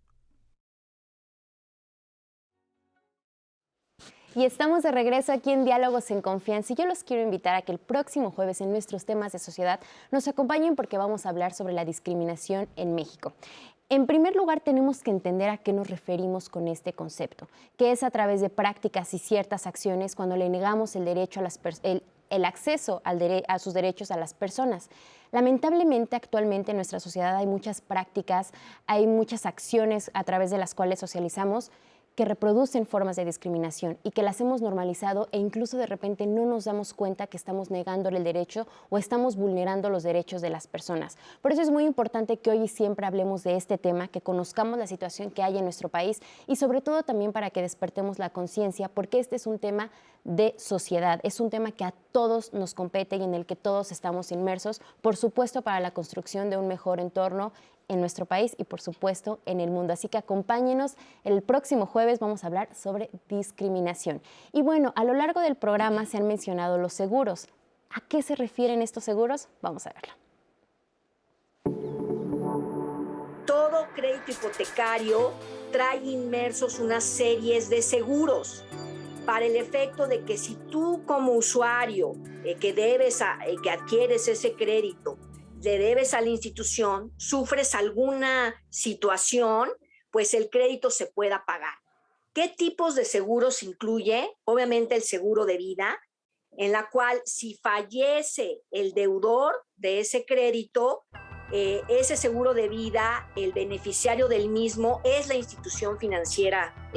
Y estamos de regreso aquí en Diálogos en Confianza y yo los quiero invitar a que el próximo jueves en nuestros temas de sociedad nos acompañen porque vamos a hablar sobre la discriminación en México. En primer lugar, tenemos que entender a qué nos referimos con este concepto, que es a través de prácticas y ciertas acciones cuando le negamos el derecho a el acceso a sus derechos a las personas. Lamentablemente, actualmente en nuestra sociedad hay muchas prácticas, hay muchas acciones a través de las cuales socializamos que reproducen formas de discriminación y que las hemos normalizado e incluso de repente no nos damos cuenta que estamos negándole el derecho o estamos vulnerando los derechos de las personas. Por eso es muy importante que hoy y siempre hablemos de este tema, que conozcamos la situación que hay en nuestro país y sobre todo también para que despertemos la conciencia, porque este es un tema de sociedad, es un tema que a todos nos compete y en el que todos estamos inmersos, por supuesto para la construcción de un mejor entorno en nuestro país y por supuesto en el mundo. Así que acompáñenos, el próximo jueves vamos a hablar sobre discriminación. Y bueno, a lo largo del programa se han mencionado los seguros. ¿A qué se refieren estos seguros? Vamos a verlo. Todo crédito hipotecario trae inmersos unas series de seguros para el efecto de que si tú como usuario que adquieres ese crédito, le debes a la institución, sufres alguna situación, pues el crédito se pueda pagar. ¿Qué tipos de seguros incluye? Obviamente el seguro de vida, en la cual si fallece el deudor de ese crédito, ese seguro de vida, el beneficiario del mismo es la institución financiera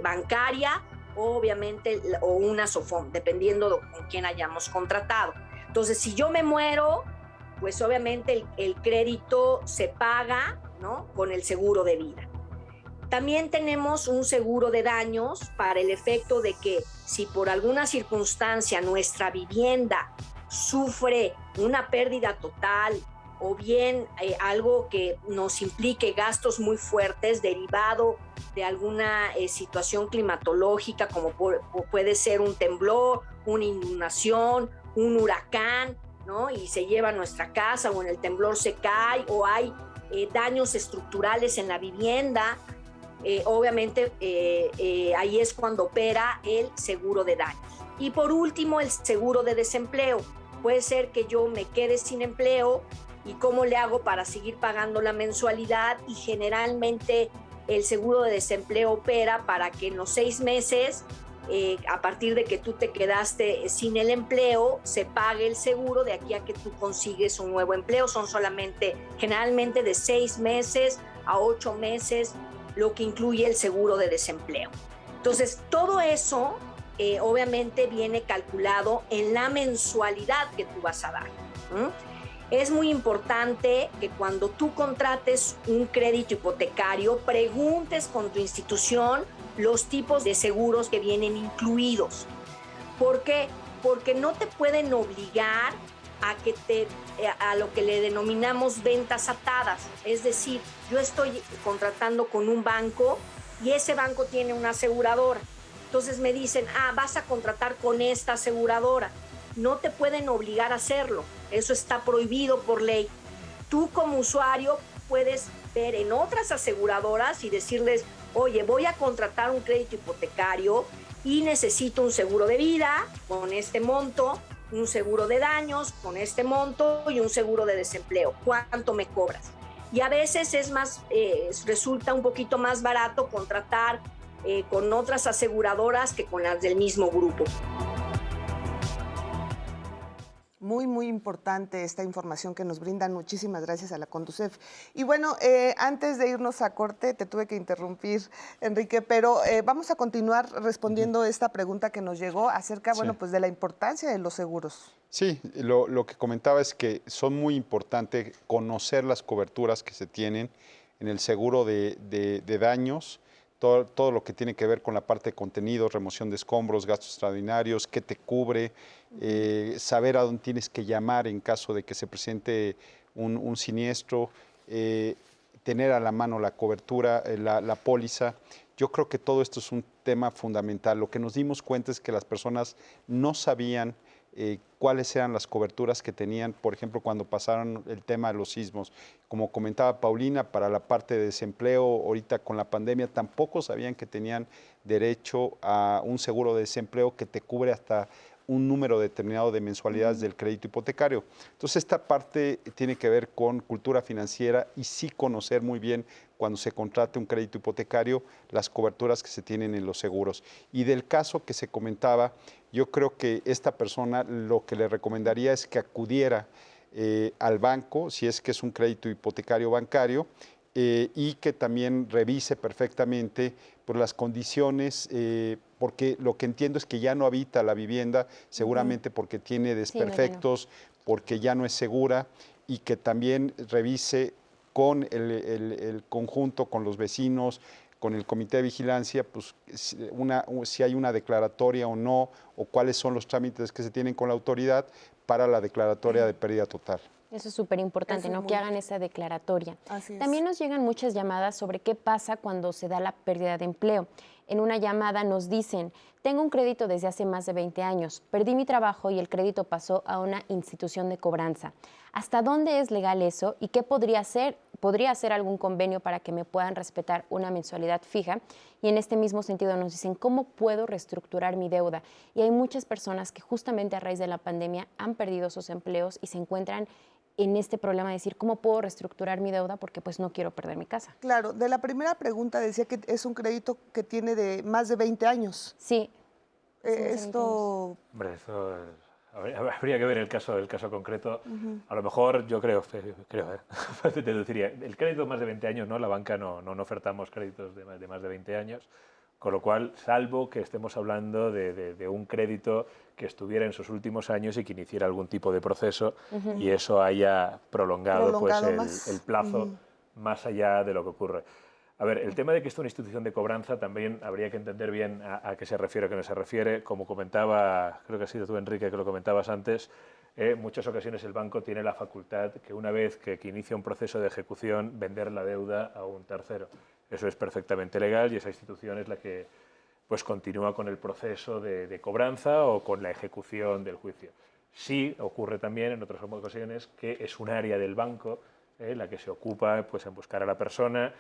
bancaria, obviamente, o una SOFOM, dependiendo de con quién hayamos contratado. Entonces, si yo me muero, pues obviamente el crédito se paga, ¿no?, con el seguro de vida. También tenemos un seguro de daños para el efecto de que si por alguna circunstancia nuestra vivienda sufre una pérdida total o bien algo que nos implique gastos muy fuertes derivado de alguna situación climatológica, como puede ser un temblor, una inundación, un huracán, ¿no?, y se lleva nuestra casa, o en el temblor se cae, o hay daños estructurales en la vivienda, obviamente ahí es cuando opera el seguro de daños. Y por último, el seguro de desempleo. Puede ser que yo me quede sin empleo y cómo le hago para seguir pagando la mensualidad, y generalmente el seguro de desempleo opera para que en los 6 meses, a partir de que tú te quedaste sin el empleo, se pague el seguro de aquí a que tú consigues un nuevo empleo. Son solamente, generalmente de 6 meses a 8 meses, lo que incluye el seguro de desempleo. Entonces, todo eso obviamente viene calculado en la mensualidad que tú vas a dar. Es muy importante que cuando tú contrates un crédito hipotecario, preguntes con tu institución los tipos de seguros que vienen incluidos. ¿Por qué? Porque no te pueden obligar a lo que le denominamos ventas atadas. Es decir, yo estoy contratando con un banco y ese banco tiene una aseguradora. Entonces me dicen, vas a contratar con esta aseguradora. No te pueden obligar a hacerlo. Eso está prohibido por ley. Tú como usuario puedes ver en otras aseguradoras y decirles, oye, voy a contratar un crédito hipotecario y necesito un seguro de vida con este monto, un seguro de daños con este monto y un seguro de desempleo. ¿Cuánto me cobras? Y a veces resulta un poquito más barato contratar con otras aseguradoras que con las del mismo grupo. Muy, muy importante esta información que nos brindan. Muchísimas gracias a la Conducef. Y bueno, antes de irnos a corte, te tuve que interrumpir, Enrique, pero vamos a continuar respondiendo esta pregunta que nos llegó acerca, bueno, pues de la importancia de los seguros. Sí, lo que comentaba es que son muy importantes conocer las coberturas que se tienen en el seguro de daños, todo lo que tiene que ver con la parte de contenidos, remoción de escombros, gastos extraordinarios, qué te cubre, saber a dónde tienes que llamar en caso de que se presente un siniestro, tener a la mano la cobertura, la póliza. Yo creo que todo esto es un tema fundamental. Lo que nos dimos cuenta es que las personas no sabían cuáles eran las coberturas que tenían, por ejemplo, cuando pasaron el tema de los sismos. Como comentaba Paulina, para la parte de desempleo, ahorita con la pandemia, tampoco sabían que tenían derecho a un seguro de desempleo que te cubre hasta un número determinado de mensualidades del crédito hipotecario. Entonces, esta parte tiene que ver con cultura financiera y sí conocer muy bien cuando se contrate un crédito hipotecario las coberturas que se tienen en los seguros. Y del caso que se comentaba, yo creo que esta persona lo que le recomendaría es que acudiera al banco, si es que es un crédito hipotecario bancario, y que también revise perfectamente por las condiciones, porque lo que entiendo es que ya no habita la vivienda, seguramente porque tiene desperfectos, porque ya no es segura, y que también revise con el conjunto, con los vecinos, con el comité de vigilancia, pues si hay una declaratoria o no, o cuáles son los trámites que se tienen con la autoridad para la declaratoria de pérdida total. Eso es súper importante, ¿no? Que hagan esa declaratoria. Así es. También nos llegan muchas llamadas sobre qué pasa cuando se da la pérdida de empleo. En una llamada nos dicen, tengo un crédito desde hace más de 20 años, perdí mi trabajo y el crédito pasó a una institución de cobranza. ¿Hasta dónde es legal eso y qué podría hacer? ¿Podría hacer algún convenio para que me puedan respetar una mensualidad fija? Y en este mismo sentido nos dicen, ¿cómo puedo reestructurar mi deuda? Y hay muchas personas que justamente a raíz de la pandemia han perdido sus empleos y se encuentran en este problema de decir, ¿cómo puedo reestructurar mi deuda? Porque pues no quiero perder mi casa. Claro, de la primera pregunta decía que es un crédito que tiene de más de 20 años. Sí. Esto... Hombre, eso habría que ver el caso concreto. A lo mejor yo creo te deduciría, el crédito de más de 20 años, ¿no? La banca no ofertamos créditos de más de 20 años, Con lo cual, salvo que estemos hablando de un crédito que estuviera en sus últimos años y que iniciara algún tipo de proceso y eso haya prolongado pues, el plazo más allá de lo que ocurre. A ver, el tema de que esto es una institución de cobranza también habría que entender bien a qué se refiere o qué no se refiere. Como comentaba, creo que ha sido tú, Enrique, que lo comentabas antes, en muchas ocasiones el banco tiene la facultad que una vez que inicia un proceso de ejecución, vender la deuda a un tercero. Eso es perfectamente legal y esa institución es la que pues, continúa con el proceso de cobranza o con la ejecución del juicio. Sí ocurre también en otras ocasiones que es un área del banco la que se ocupa pues, en buscar a la persona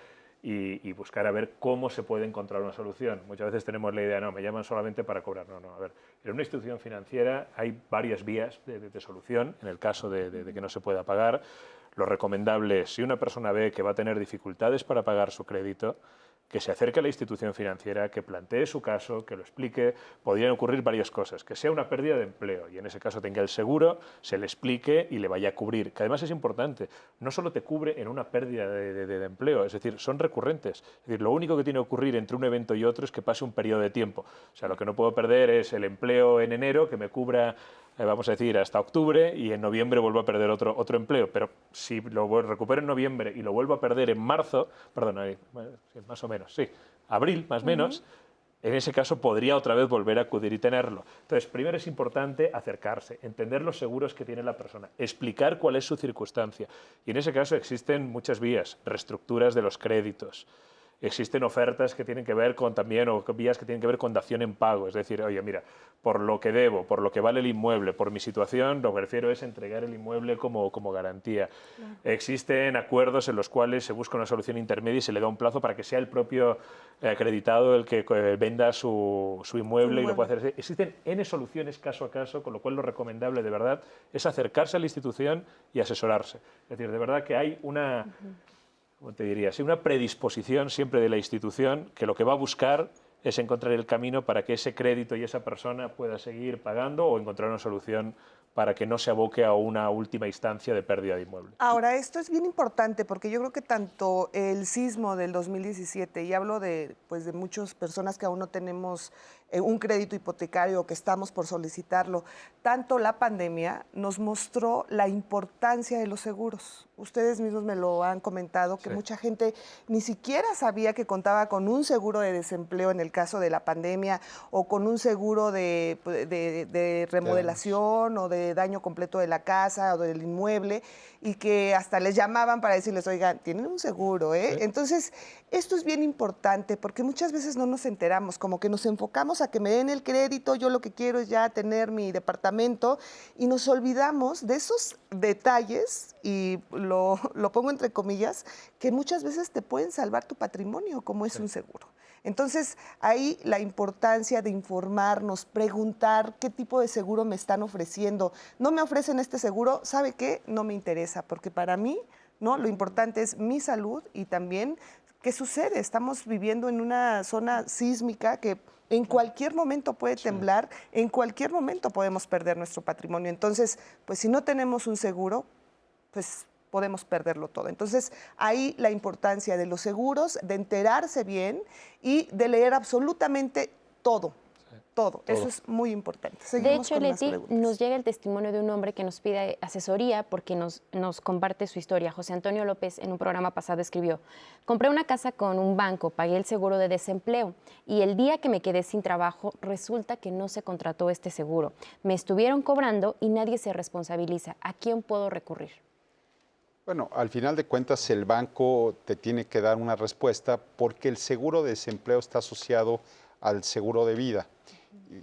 y buscar a ver cómo se puede encontrar una solución. Muchas veces tenemos la idea, no, me llaman solamente para cobrar. No, no, a ver, en una institución financiera hay varias vías de solución en el caso de que no se pueda pagar. Lo recomendable es, si una persona ve que va a tener dificultades para pagar su crédito, que se acerque a la institución financiera, que plantee su caso, que lo explique. Podrían ocurrir varias cosas, que sea una pérdida de empleo y en ese caso tenga el seguro, se le explique y le vaya a cubrir, que además es importante, no solo te cubre en una pérdida de empleo, es decir, son recurrentes. Es decir, lo único que tiene que ocurrir entre un evento y otro es que pase un periodo de tiempo. O sea, lo que no puedo perder es el empleo en enero, que me cubra vamos a decir, hasta octubre y en noviembre vuelvo a perder otro empleo. Pero si lo recupero en noviembre y lo vuelvo a perder en marzo, perdón, más o menos, sí, abril más o menos, en ese caso podría otra vez volver a acudir y tenerlo. Entonces, primero es importante acercarse, entender los seguros que tiene la persona, explicar cuál es su circunstancia. Y en ese caso existen muchas vías, reestructuras de los créditos. Existen ofertas que tienen que ver con también, o vías que tienen que ver con dación en pago. Es decir, oye, mira, por lo que debo, por lo que vale el inmueble, por mi situación, lo que prefiero es entregar el inmueble como garantía. Claro. Existen acuerdos en los cuales se busca una solución intermedia y se le da un plazo para que sea el propio acreditado el que venda su inmueble y lo pueda hacer. Existen N soluciones caso a caso, con lo cual lo recomendable de verdad es acercarse a la institución y asesorarse. Es decir, de verdad que hay una... ¿Cómo te diría? Sí, una predisposición siempre de la institución que lo que va a buscar es encontrar el camino para que ese crédito y esa persona pueda seguir pagando o encontrar una solución para que no se aboque a una última instancia de pérdida de inmueble. Ahora, esto es bien importante porque yo creo que tanto el sismo del 2017, y hablo de muchas personas que aún no tenemos un crédito hipotecario o que estamos por solicitarlo, tanto la pandemia nos mostró la importancia de los seguros. Ustedes mismos me lo han comentado, que mucha gente ni siquiera sabía que contaba con un seguro de desempleo en el caso de la pandemia o con un seguro de remodelación o de daño completo de la casa o del inmueble y que hasta les llamaban para decirles, oigan, tienen un seguro, ¿eh? Sí. Entonces, esto es bien importante porque muchas veces no nos enteramos, como que nos enfocamos a que me den el crédito, yo lo que quiero es ya tener mi departamento y nos olvidamos de esos detalles, y lo pongo entre comillas, que muchas veces te pueden salvar tu patrimonio, como es un seguro. Entonces, ahí la importancia de informarnos, preguntar qué tipo de seguro me están ofreciendo. No me ofrecen este seguro, ¿sabe qué? No me interesa, porque para mí, ¿no? Lo importante es mi salud y también qué sucede. Estamos viviendo en una zona sísmica que en cualquier momento puede temblar, en cualquier momento podemos perder nuestro patrimonio. Entonces, pues si no tenemos un seguro, pues podemos perderlo todo. Entonces, ahí la importancia de los seguros, de enterarse bien y de leer absolutamente todo. Todo. Eso es muy importante. Seguimos. De hecho, Leti, nos llega el testimonio de un hombre que nos pide asesoría porque nos comparte su historia. José Antonio López, en un programa pasado, escribió: compré una casa con un banco, pagué el seguro de desempleo y el día que me quedé sin trabajo, resulta que no se contrató este seguro. Me estuvieron cobrando y nadie se responsabiliza. ¿A quién puedo recurrir? Bueno, al final de cuentas el banco te tiene que dar una respuesta porque el seguro de desempleo está asociado al seguro de vida.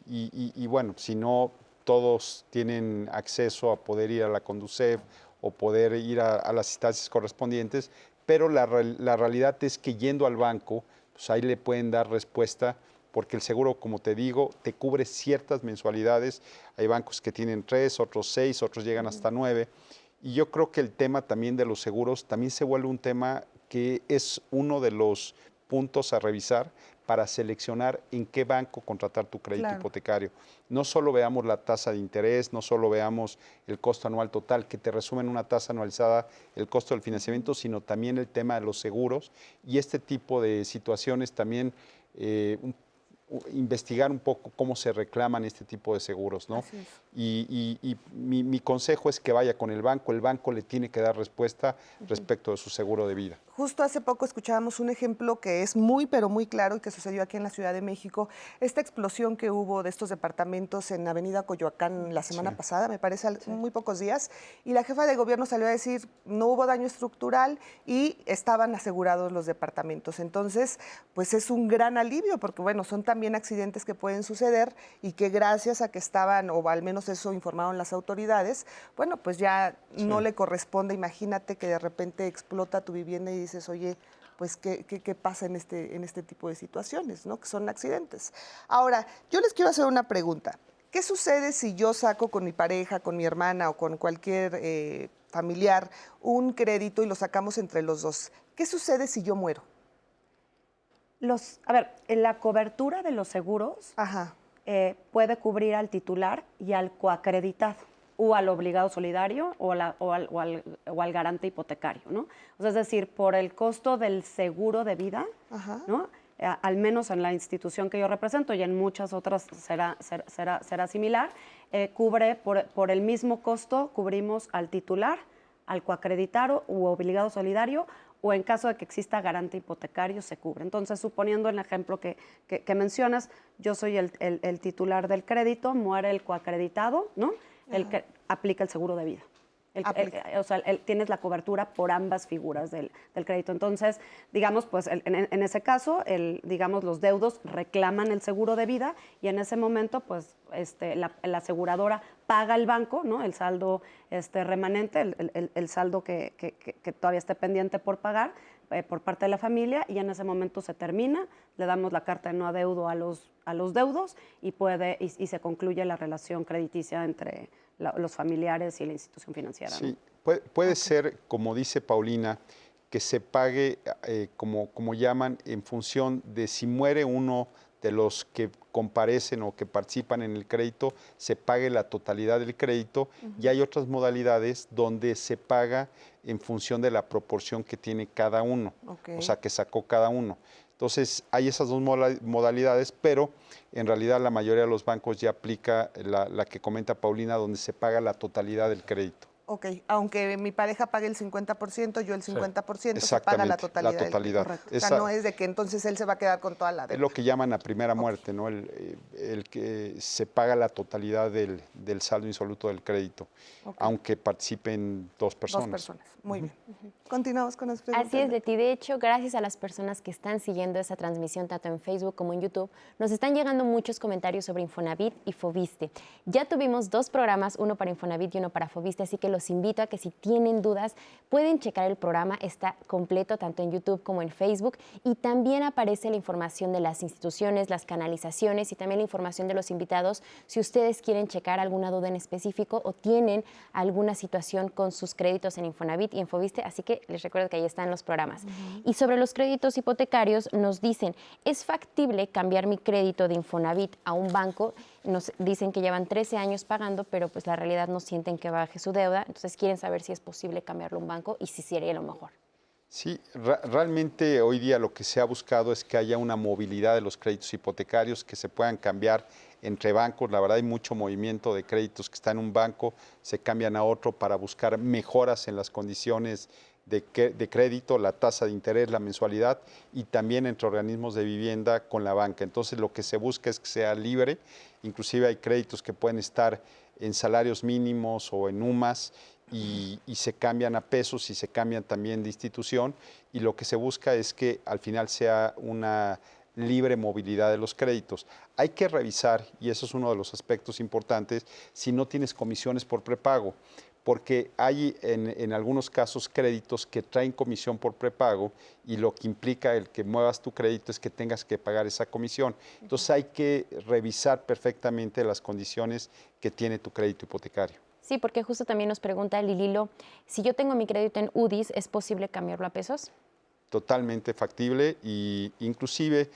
Y bueno, si no todos tienen acceso a poder ir a la Conducef o poder ir a las instancias correspondientes, pero la realidad es que yendo al banco, pues ahí le pueden dar respuesta porque el seguro, como te digo, te cubre ciertas mensualidades. Hay bancos que tienen 3, otros 6, otros llegan hasta 9. Y yo creo que el tema también de los seguros también se vuelve un tema que es uno de los puntos a revisar para seleccionar en qué banco contratar tu crédito hipotecario. No solo veamos la tasa de interés, no solo veamos el costo anual total, que te resumen una tasa anualizada, el costo del financiamiento, sino también el tema de los seguros y este tipo de situaciones también investigar un poco cómo se reclaman este tipo de seguros, ¿no? Así es. Y mi consejo es que vaya con el banco le tiene que dar respuesta respecto de su seguro de vida. Justo hace poco escuchábamos un ejemplo que es muy, pero muy claro y que sucedió aquí en la Ciudad de México. Esta explosión que hubo de estos departamentos en Avenida Coyoacán la semana pasada, me parece, muy pocos días, y la jefa de gobierno salió a decir no hubo daño estructural y estaban asegurados los departamentos. Entonces, pues es un gran alivio porque, bueno, son también accidentes que pueden suceder y que gracias a que estaban, o al menos eso informaron las autoridades, bueno, pues ya no le corresponde. Imagínate que de repente explota tu vivienda y dices, oye, pues ¿qué pasa en este tipo de situaciones, ¿no? Que son accidentes. Ahora, yo les quiero hacer una pregunta. ¿Qué sucede si yo saco con mi pareja, con mi hermana o con cualquier familiar un crédito y lo sacamos entre los dos? ¿Qué sucede si yo muero? A ver, en la cobertura de los seguros Ajá. Puede cubrir al titular y al coacreditado, o al obligado solidario o al garante hipotecario, ¿no? O sea, es decir, por el costo del seguro de vida, Ajá. ¿no? Al menos en la institución que yo represento y en muchas otras será similar, cubre por el mismo costo, cubrimos al titular, al coacreditado u obligado solidario, o en caso de que exista garante hipotecario, se cubre. Entonces, suponiendo el ejemplo que mencionas, yo soy el titular del crédito, muere el coacreditado, ¿no? El que aplica el seguro de vida. O sea, tienes la cobertura por ambas figuras del crédito. Entonces, digamos, pues en ese caso, digamos, los deudos reclaman el seguro de vida y en ese momento, pues, la aseguradora paga al banco, ¿no? El saldo remanente, el saldo que todavía esté pendiente por pagar por parte de la familia, y en ese momento se termina, le damos la carta de no adeudo a los deudos y se concluye la relación crediticia entre los familiares y la institución financiera, ¿no? Sí, puede ser, como dice Paulina, que se pague, como llaman, en función de si muere uno de los que comparecen o que participan en el crédito, se pague la totalidad del crédito, y hay otras modalidades donde se paga en función de la proporción que tiene cada uno, o sea, que sacó cada uno. Entonces, hay esas dos modalidades, pero en realidad la mayoría de los bancos ya aplica la que comenta Paulina, donde se paga la totalidad del crédito. Ok, aunque mi pareja pague el 50%, yo el 50%, se paga la totalidad. La totalidad. Correcto. O sea, no es de que entonces él se va a quedar con toda la deuda. Es lo que llaman a primera muerte, ¿no? El que se paga la totalidad del saldo insoluto del crédito, aunque participen dos personas. Dos personas, muy bien. Continuamos con las preguntas. Así es, Leti. De hecho, gracias a las personas que están siguiendo esta transmisión tanto en Facebook como en YouTube, nos están llegando muchos comentarios sobre Infonavit y Foviste. Ya tuvimos 2 programas, uno para Infonavit y uno para Foviste, así que los invito a que si tienen dudas pueden checar el programa, está completo tanto en YouTube como en Facebook, y también aparece la información de las instituciones, las canalizaciones y también la información de los invitados si ustedes quieren checar alguna duda en específico o tienen alguna situación con sus créditos en Infonavit y en Foviste, así que les recuerdo que ahí están los programas. Y sobre los créditos hipotecarios nos dicen, ¿es factible cambiar mi crédito de Infonavit a un banco? Nos dicen que llevan 13 años pagando, pero pues la realidad no sienten que baje su deuda, entonces quieren saber si es posible cambiarlo a un banco y si sería lo mejor. Sí, realmente hoy día lo que se ha buscado es que haya una movilidad de los créditos hipotecarios, que se puedan cambiar entre bancos. La verdad, hay mucho movimiento de créditos que están en un banco, se cambian a otro para buscar mejoras en las condiciones de crédito, la tasa de interés, la mensualidad, y también entre organismos de vivienda con la banca. Entonces, lo que se busca es que sea libre. Inclusive hay créditos que pueden estar en salarios mínimos o en UMAS, y se cambian a pesos y se cambian también de institución, y lo que se busca es que al final sea una libre movilidad de los créditos. Hay que revisar, y eso es uno de los aspectos importantes, si no tienes comisiones por prepago, porque hay en algunos casos créditos que traen comisión por prepago, y lo que implica el que muevas tu crédito es que tengas que pagar esa comisión. Entonces hay que revisar perfectamente las condiciones que tiene tu crédito hipotecario. Sí, porque justo también nos pregunta Lililo, si yo tengo mi crédito en UDIs, ¿es posible cambiarlo a pesos? Totalmente factible, y inclusive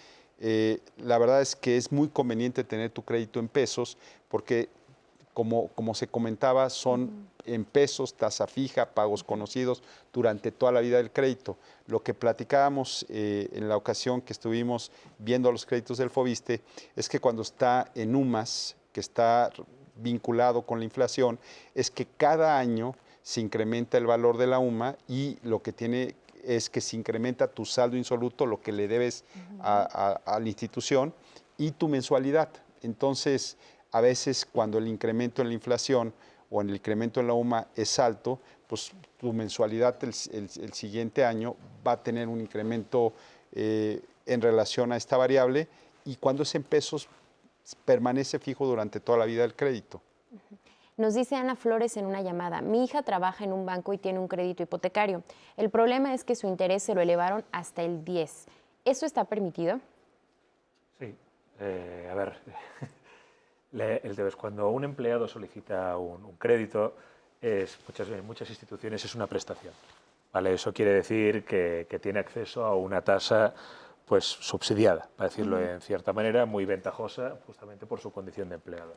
la verdad es que es muy conveniente tener tu crédito en pesos, porque como se comentaba, son en pesos, tasa fija, pagos conocidos durante toda la vida del crédito. Lo que platicábamos en la ocasión que estuvimos viendo los créditos del Foviste es que cuando está en UMAS, que está vinculado con la inflación, es que cada año se incrementa el valor de la UMA y lo que tiene es que se incrementa tu saldo insoluto, lo que le debes a la institución, y tu mensualidad. Entonces, a veces cuando el incremento en la inflación o en el incremento en la UMA es alto, pues tu mensualidad el siguiente año va a tener un incremento en relación a esta variable, y cuando es en pesos permanece fijo durante toda la vida del crédito. Nos dice Ana Flores en una llamada: mi hija trabaja en un banco y tiene un crédito hipotecario. El problema es que su interés se lo elevaron hasta el 10. ¿Eso está permitido? Sí. A ver, el tema es cuando un empleado solicita un crédito, en muchas instituciones es una prestación, ¿vale? Eso quiere decir que tiene acceso a una tasa pues subsidiada, para decirlo en cierta manera, muy ventajosa justamente por su condición de empleado.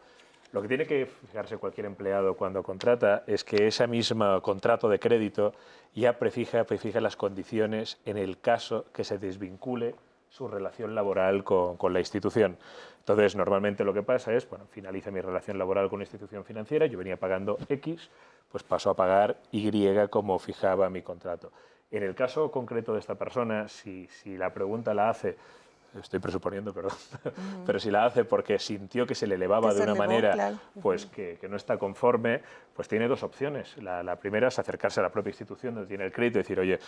Lo que tiene que fijarse cualquier empleado cuando contrata es que ese mismo contrato de crédito ya prefija las condiciones en el caso que se desvincule su relación laboral con la institución. Entonces, normalmente lo que pasa es, bueno, finaliza mi relación laboral con una institución financiera, yo venía pagando X, pues paso a pagar Y como fijaba mi contrato. En el caso concreto de esta persona, si la pregunta la hace, estoy presuponiendo, perdón, pero si la hace porque sintió que se le elevaba de una manera, claro, pues que no está conforme, pues tiene dos opciones. La primera es acercarse a la propia institución donde tiene el crédito y decir, oye,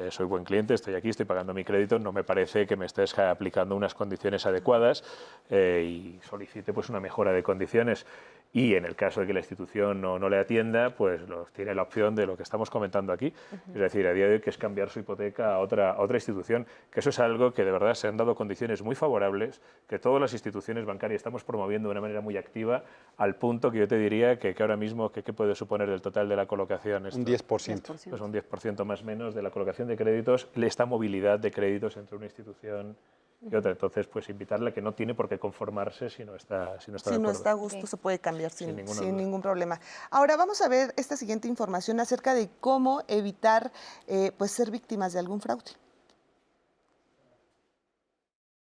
soy buen cliente, estoy aquí, estoy pagando mi crédito, no me parece que me estés aplicando unas condiciones adecuadas, y solicite pues una mejora de condiciones. Y en el caso de que la institución no le atienda, pues tiene la opción de lo que estamos comentando aquí, es decir, a día de hoy, que es cambiar su hipoteca a otra institución, que eso es algo que de verdad se han dado condiciones muy favorables, que todas las instituciones bancarias estamos promoviendo de una manera muy activa, al punto que yo te diría que ahora mismo, ¿qué puede suponer del total de la colocación? Esto? Un 10%. Pues un 10% más o menos de la colocación de créditos, esta movilidad de créditos entre una institución y otra. Entonces, pues invitarle, que no tiene por qué conformarse si no está de acuerdo. Si no está a gusto, se puede cambiar sin ningún problema. Ahora vamos a ver esta siguiente información acerca de cómo evitar pues ser víctimas de algún fraude.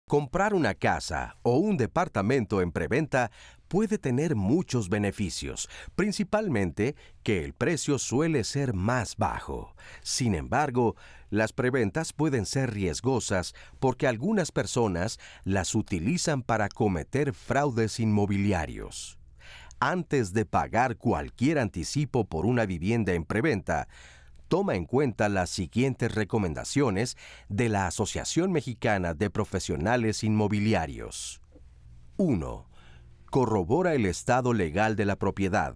Comprar una casa o un departamento en preventa puede tener muchos beneficios, principalmente que el precio suele ser más bajo. Sin embargo, las preventas pueden ser riesgosas porque algunas personas las utilizan para cometer fraudes inmobiliarios. Antes de pagar cualquier anticipo por una vivienda en preventa, toma en cuenta las siguientes recomendaciones de la Asociación Mexicana de Profesionales Inmobiliarios. 1. Corrobora el estado legal de la propiedad.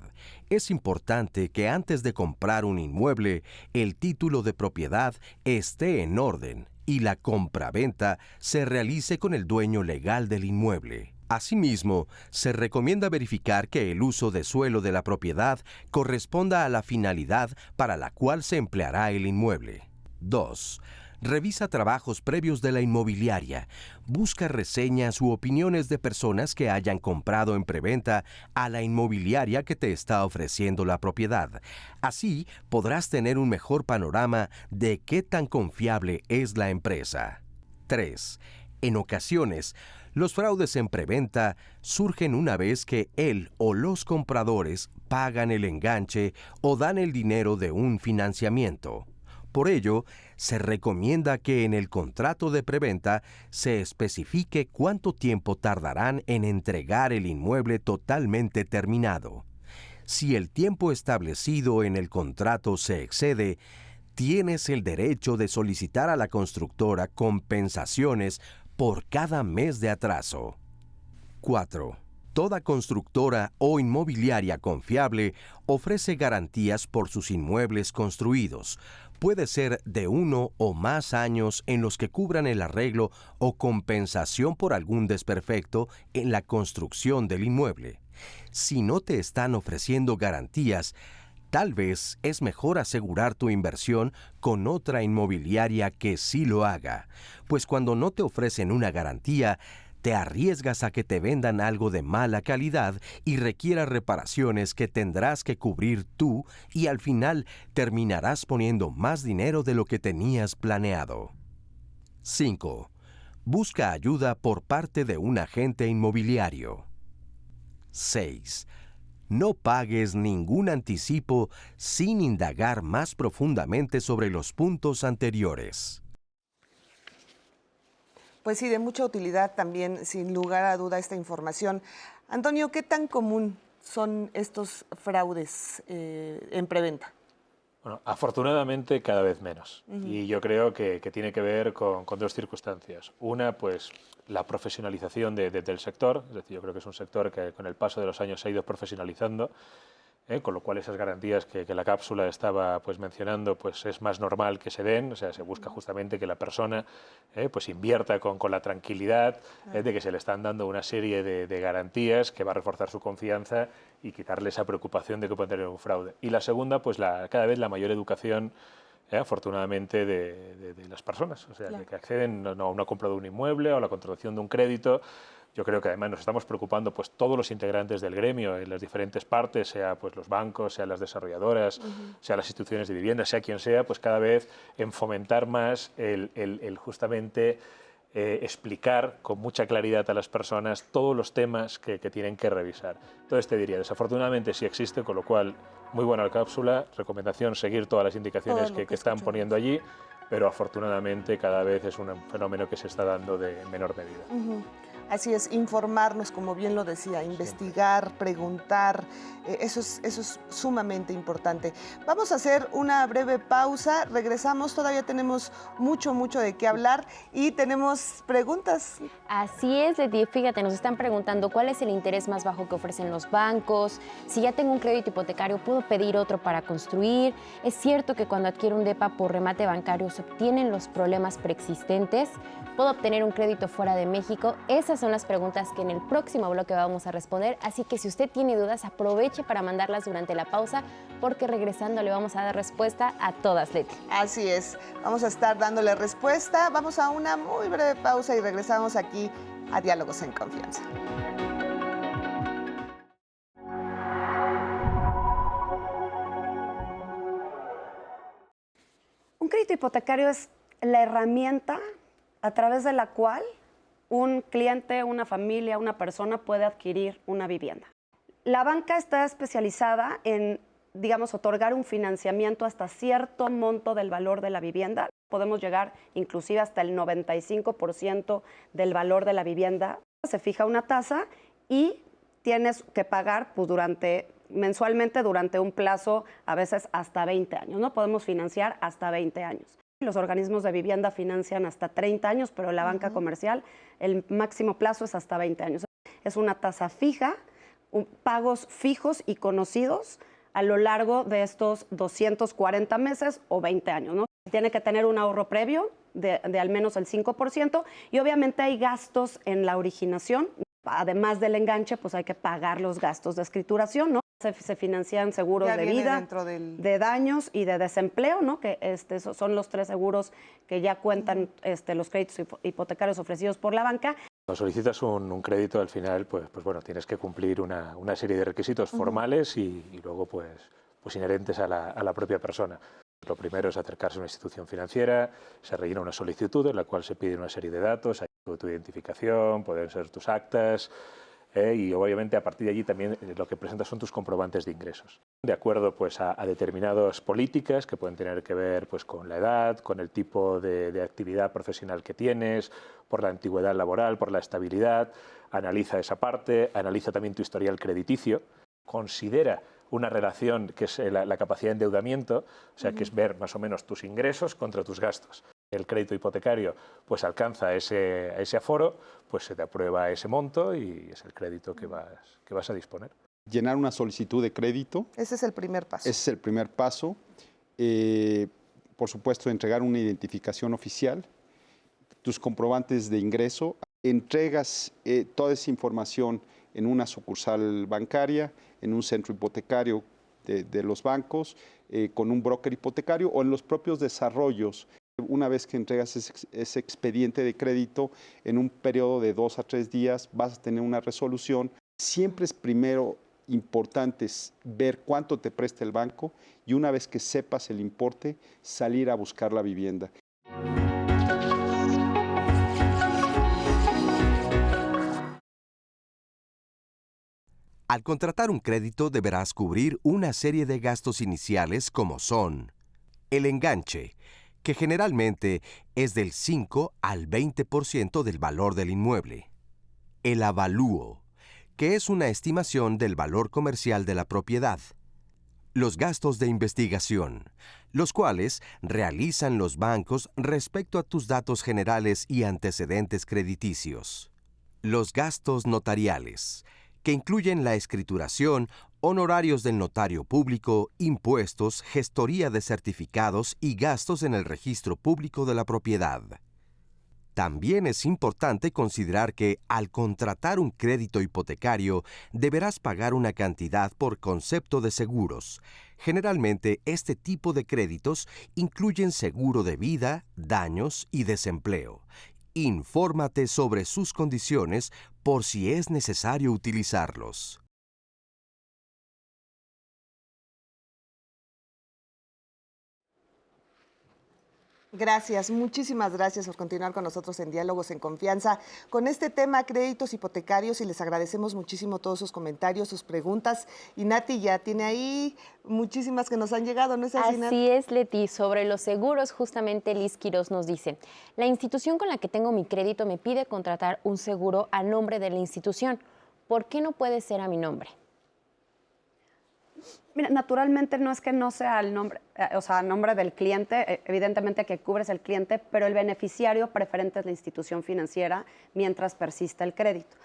Es importante que antes de comprar un inmueble, el título de propiedad esté en orden y la compraventa se realice con el dueño legal del inmueble. Asimismo, se recomienda verificar que el uso de suelo de la propiedad corresponda a la finalidad para la cual se empleará el inmueble. 2. Revisa trabajos previos de la inmobiliaria. Busca reseñas u opiniones de personas que hayan comprado en preventa a la inmobiliaria que te está ofreciendo la propiedad. Así podrás tener un mejor panorama de qué tan confiable es la empresa. 3. En ocasiones, los fraudes en preventa surgen una vez que él o los compradores pagan el enganche o dan el dinero de un financiamiento. Por ello, se recomienda que en el contrato de preventa se especifique cuánto tiempo tardarán en entregar el inmueble totalmente terminado. Si el tiempo establecido en el contrato se excede, tienes el derecho de solicitar a la constructora compensaciones por cada mes de atraso. 4. Toda constructora o inmobiliaria confiable ofrece garantías por sus inmuebles construidos. Puede ser de 1 o más años en los que cubran el arreglo o compensación por algún desperfecto en la construcción del inmueble. Si no te están ofreciendo garantías, tal vez es mejor asegurar tu inversión con otra inmobiliaria que sí lo haga, pues cuando no te ofrecen una garantía, te arriesgas a que te vendan algo de mala calidad y requiera reparaciones que tendrás que cubrir tú y al final terminarás poniendo más dinero de lo que tenías planeado. 5. Busca ayuda por parte de un agente inmobiliario. 6. No pagues ningún anticipo sin indagar más profundamente sobre los puntos anteriores. Pues sí, de mucha utilidad también, sin lugar a duda, esta información. Antonio, ¿qué tan común son estos fraudes en preventa? Bueno, afortunadamente cada vez menos. Y yo creo que tiene que ver con dos circunstancias. Una, pues la profesionalización del sector. Es decir, yo creo que es un sector que con el paso de los años se ha ido profesionalizando, con lo cual esas garantías que la cápsula estaba pues mencionando, pues es más normal que se den. O sea, se busca justamente que la persona pues invierta con la tranquilidad de que se le están dando una serie de garantías que va a reforzar su confianza y quitarle esa preocupación de que puede tener un fraude. Y la segunda, pues cada vez la mayor educación, afortunadamente, de las personas, o sea, claro, que acceden a una compra de un inmueble o a la contratación de un crédito. Yo creo que además nos estamos preocupando pues todos los integrantes del gremio en las diferentes partes, sea pues los bancos, sea las desarrolladoras, sea las instituciones de vivienda, sea quien sea, pues cada vez en fomentar más el justamente explicar con mucha claridad a las personas todos los temas que tienen que revisar. Entonces te diría, desafortunadamente sí existe, con lo cual muy buena la cápsula, recomendación seguir todas las indicaciones que están poniendo allí, pero afortunadamente cada vez es un fenómeno que se está dando de menor medida. Así es, informarnos, como bien lo decía, investigar, preguntar, eso es sumamente importante. Vamos a hacer una breve pausa, regresamos, todavía tenemos mucho de qué hablar y tenemos preguntas. Así es, Leti, fíjate, nos están preguntando cuál es el interés más bajo que ofrecen los bancos, si ya tengo un crédito hipotecario, ¿puedo pedir otro para construir? ¿Es cierto que cuando adquiero un DEPA por remate bancario se obtienen los problemas preexistentes? ¿Puedo obtener un crédito fuera de México? Esas son las preguntas que en el próximo bloque vamos a responder, así que si usted tiene dudas, aproveche para mandarlas durante la pausa, porque regresando le vamos a dar respuesta a todas, Leti. Así es, vamos a estar dándole respuesta, vamos a una muy breve pausa y regresamos aquí a Diálogos en Confianza. Un crédito hipotecario es la herramienta a través de la cual un cliente, una familia, una persona puede adquirir una vivienda. La banca está especializada en, digamos, otorgar un financiamiento hasta cierto monto del valor de la vivienda. Podemos llegar inclusive hasta el 95% del valor de la vivienda. Se fija una tasa y tienes que pagar pues, mensualmente durante un plazo, a veces hasta 20 años, ¿no? Podemos financiar hasta 20 años. Los organismos de vivienda financian hasta 30 años, pero la banca comercial, el máximo plazo es hasta 20 años. Es una tasa fija, pagos fijos y conocidos a lo largo de estos 240 meses o 20 años, ¿no? Tiene que tener un ahorro previo de al menos el 5% y obviamente hay gastos en la originación. Además del enganche, pues hay que pagar los gastos de escrituración, ¿no? Se financian seguros de vida, de daños y de desempleo, ¿no? Que son los 3 seguros que ya cuentan los créditos hipotecarios ofrecidos por la banca. Cuando solicitas un crédito, al final, pues bueno, tienes que cumplir una serie de requisitos formales y luego pues inherentes a la propia persona. Lo primero es acercarse a una institución financiera, se rellena una solicitud en la cual se pide una serie de datos, hay tu identificación, pueden ser tus actas, y obviamente a partir de allí también lo que presentas son tus comprobantes de ingresos. De acuerdo pues, a determinadas políticas que pueden tener que ver pues, con la edad, con el tipo de actividad profesional que tienes, por la antigüedad laboral, por la estabilidad, analiza esa parte, analiza también tu historial crediticio, considera una relación que es la capacidad de endeudamiento, o sea, que es ver más o menos tus ingresos contra tus gastos. El crédito hipotecario pues alcanza ese aforo, pues se te aprueba ese monto y es el crédito que vas a disponer. Llenar una solicitud de crédito. Ese es el primer paso. Ese es el primer paso. Por supuesto, entregar una identificación oficial, tus comprobantes de ingreso, entregas toda esa información en una sucursal bancaria, en un centro hipotecario de los bancos, con un broker hipotecario o en los propios desarrollos Una vez que entregas ese expediente de crédito, en un periodo de 2 a 3 días vas a tener una resolución. Siempre es primero importante ver cuánto te presta el banco y una vez que sepas el importe, salir a buscar la vivienda. Al contratar un crédito deberás cubrir una serie de gastos iniciales como son el enganche, que generalmente es del 5 al 20% del valor del inmueble, el avalúo, que es una estimación del valor comercial de la propiedad, los gastos de investigación, los cuales realizan los bancos respecto a tus datos generales y antecedentes crediticios, los gastos notariales, que incluyen la escrituración, honorarios del notario público, impuestos, gestoría de certificados y gastos en el registro público de la propiedad. También es importante considerar que, al contratar un crédito hipotecario, deberás pagar una cantidad por concepto de seguros. Generalmente, este tipo de créditos incluyen seguro de vida, daños y desempleo. Infórmate sobre sus condiciones por si es necesario utilizarlos. Gracias, muchísimas gracias por continuar con nosotros en Diálogos en Confianza con este tema, créditos hipotecarios, y les agradecemos muchísimo todos sus comentarios, sus preguntas. Y Nati ya tiene ahí muchísimas que nos han llegado, ¿no es así, Nati? Así es, Leti. Sobre los seguros, justamente Liz Quiroz nos dice: la institución con la que tengo mi crédito me pide contratar un seguro a nombre de la institución. ¿Por qué no puede ser a mi nombre? Mira, naturalmente no es que no sea el nombre, o sea, a nombre del cliente, evidentemente que cubres el cliente, pero el beneficiario preferente es la institución financiera mientras persista el crédito.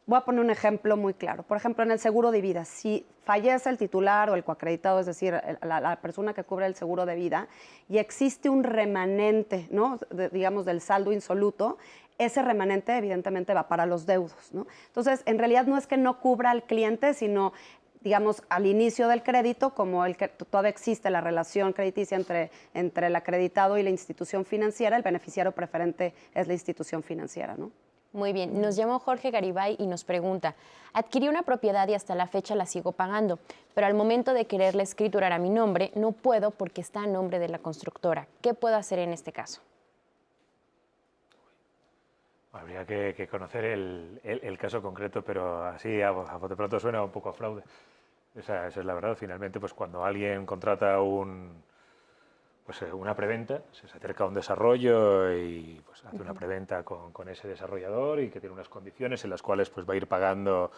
Voy a poner un ejemplo muy claro. Por ejemplo, en el seguro de vida, si fallece el titular o el coacreditado, es decir, la persona que cubre el seguro de vida, y existe un remanente, ¿no?, digamos, del saldo insoluto, ese remanente evidentemente va para los deudos, ¿no? Entonces, en realidad no es que no cubra al cliente, sino, digamos, al inicio del crédito, como el que todavía existe la relación crediticia entre el acreditado y la institución financiera, el beneficiario preferente es la institución financiera, ¿no? Muy bien, nos llamó Jorge Garibay y nos pregunta: adquirí una propiedad y hasta la fecha la sigo pagando, pero al momento de quererla escriturar a mi nombre, no puedo porque está a nombre de la constructora. ¿Qué puedo hacer en este caso? Habría que conocer el caso concreto, pero así a bote pronto suena un poco a fraude. Esa es la verdad. Finalmente, pues cuando alguien contrata una preventa, se acerca a un desarrollo y pues hace una preventa con ese desarrollador y que tiene unas condiciones en las cuales pues va a ir pagando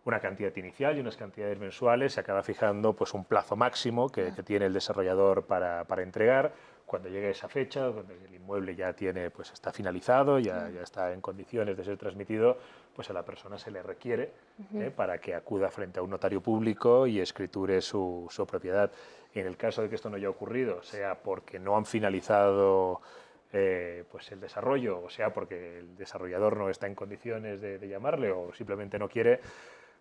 una cantidad inicial y unas cantidades mensuales, se acaba fijando pues un plazo máximo que tiene el desarrollador para entregar. Cuando llegue esa fecha, cuando el inmueble ya pues está finalizado, ya está en condiciones de ser transmitido, pues a la persona se le requiere para que acuda frente a un notario público y escriture su propiedad. En el caso de que esto no haya ocurrido, sea porque no han finalizado pues el desarrollo, o sea porque el desarrollador no está en condiciones de llamarle o simplemente no quiere,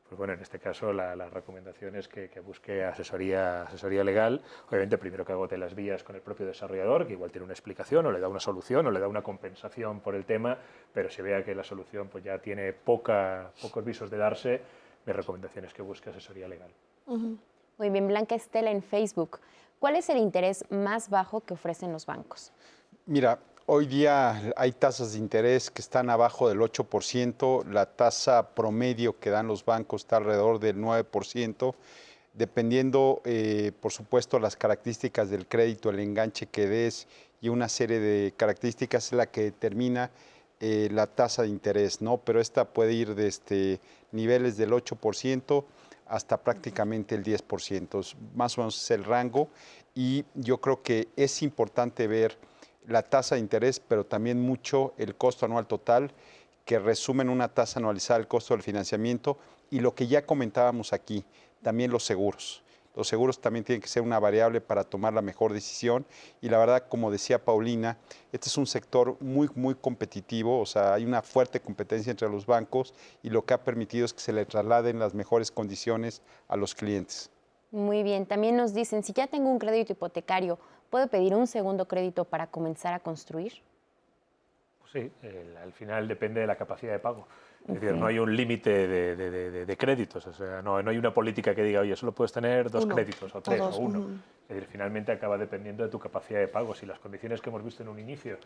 pues bueno, en este caso la recomendación es que busque asesoría legal. Obviamente primero que agote las vías con el propio desarrollador, que igual tiene una explicación o le da una solución o le da una compensación por el tema, pero si vea que la solución pues ya tiene pocos visos de darse, mi recomendación es que busque asesoría legal. Muy bien, Blanca Estela en Facebook: ¿cuál es el interés más bajo que ofrecen los bancos? Mira, hoy día hay tasas de interés que están abajo del 8%, la tasa promedio que dan los bancos está alrededor del 9%, dependiendo, por supuesto, las características del crédito, el enganche que des y una serie de características es la que determina la tasa de interés, ¿no? Pero esta puede ir desde niveles del 8% hasta prácticamente el 10%, más o menos es el rango, y yo creo que es importante ver la tasa de interés, pero también mucho el costo anual total, que resumen una tasa anualizada del costo del financiamiento, y lo que ya comentábamos aquí, también los seguros. Los seguros también tienen que ser una variable para tomar la mejor decisión, y la verdad, como decía Paulina, este es un sector muy, muy competitivo, o sea, hay una fuerte competencia entre los bancos y lo que ha permitido es que se le trasladen las mejores condiciones a los clientes. Muy bien, también nos dicen: si ya tengo un crédito hipotecario, ¿puedo pedir un segundo crédito para comenzar a construir? Pues sí, al final depende de la capacidad de pago. Es decir, no hay un límite de créditos, o sea, no hay una política que diga, oye, solo puedes tener 2 créditos, o 3, o 1. Es decir, finalmente acaba dependiendo de tu capacidad de pago. Si las condiciones que hemos visto en un inicio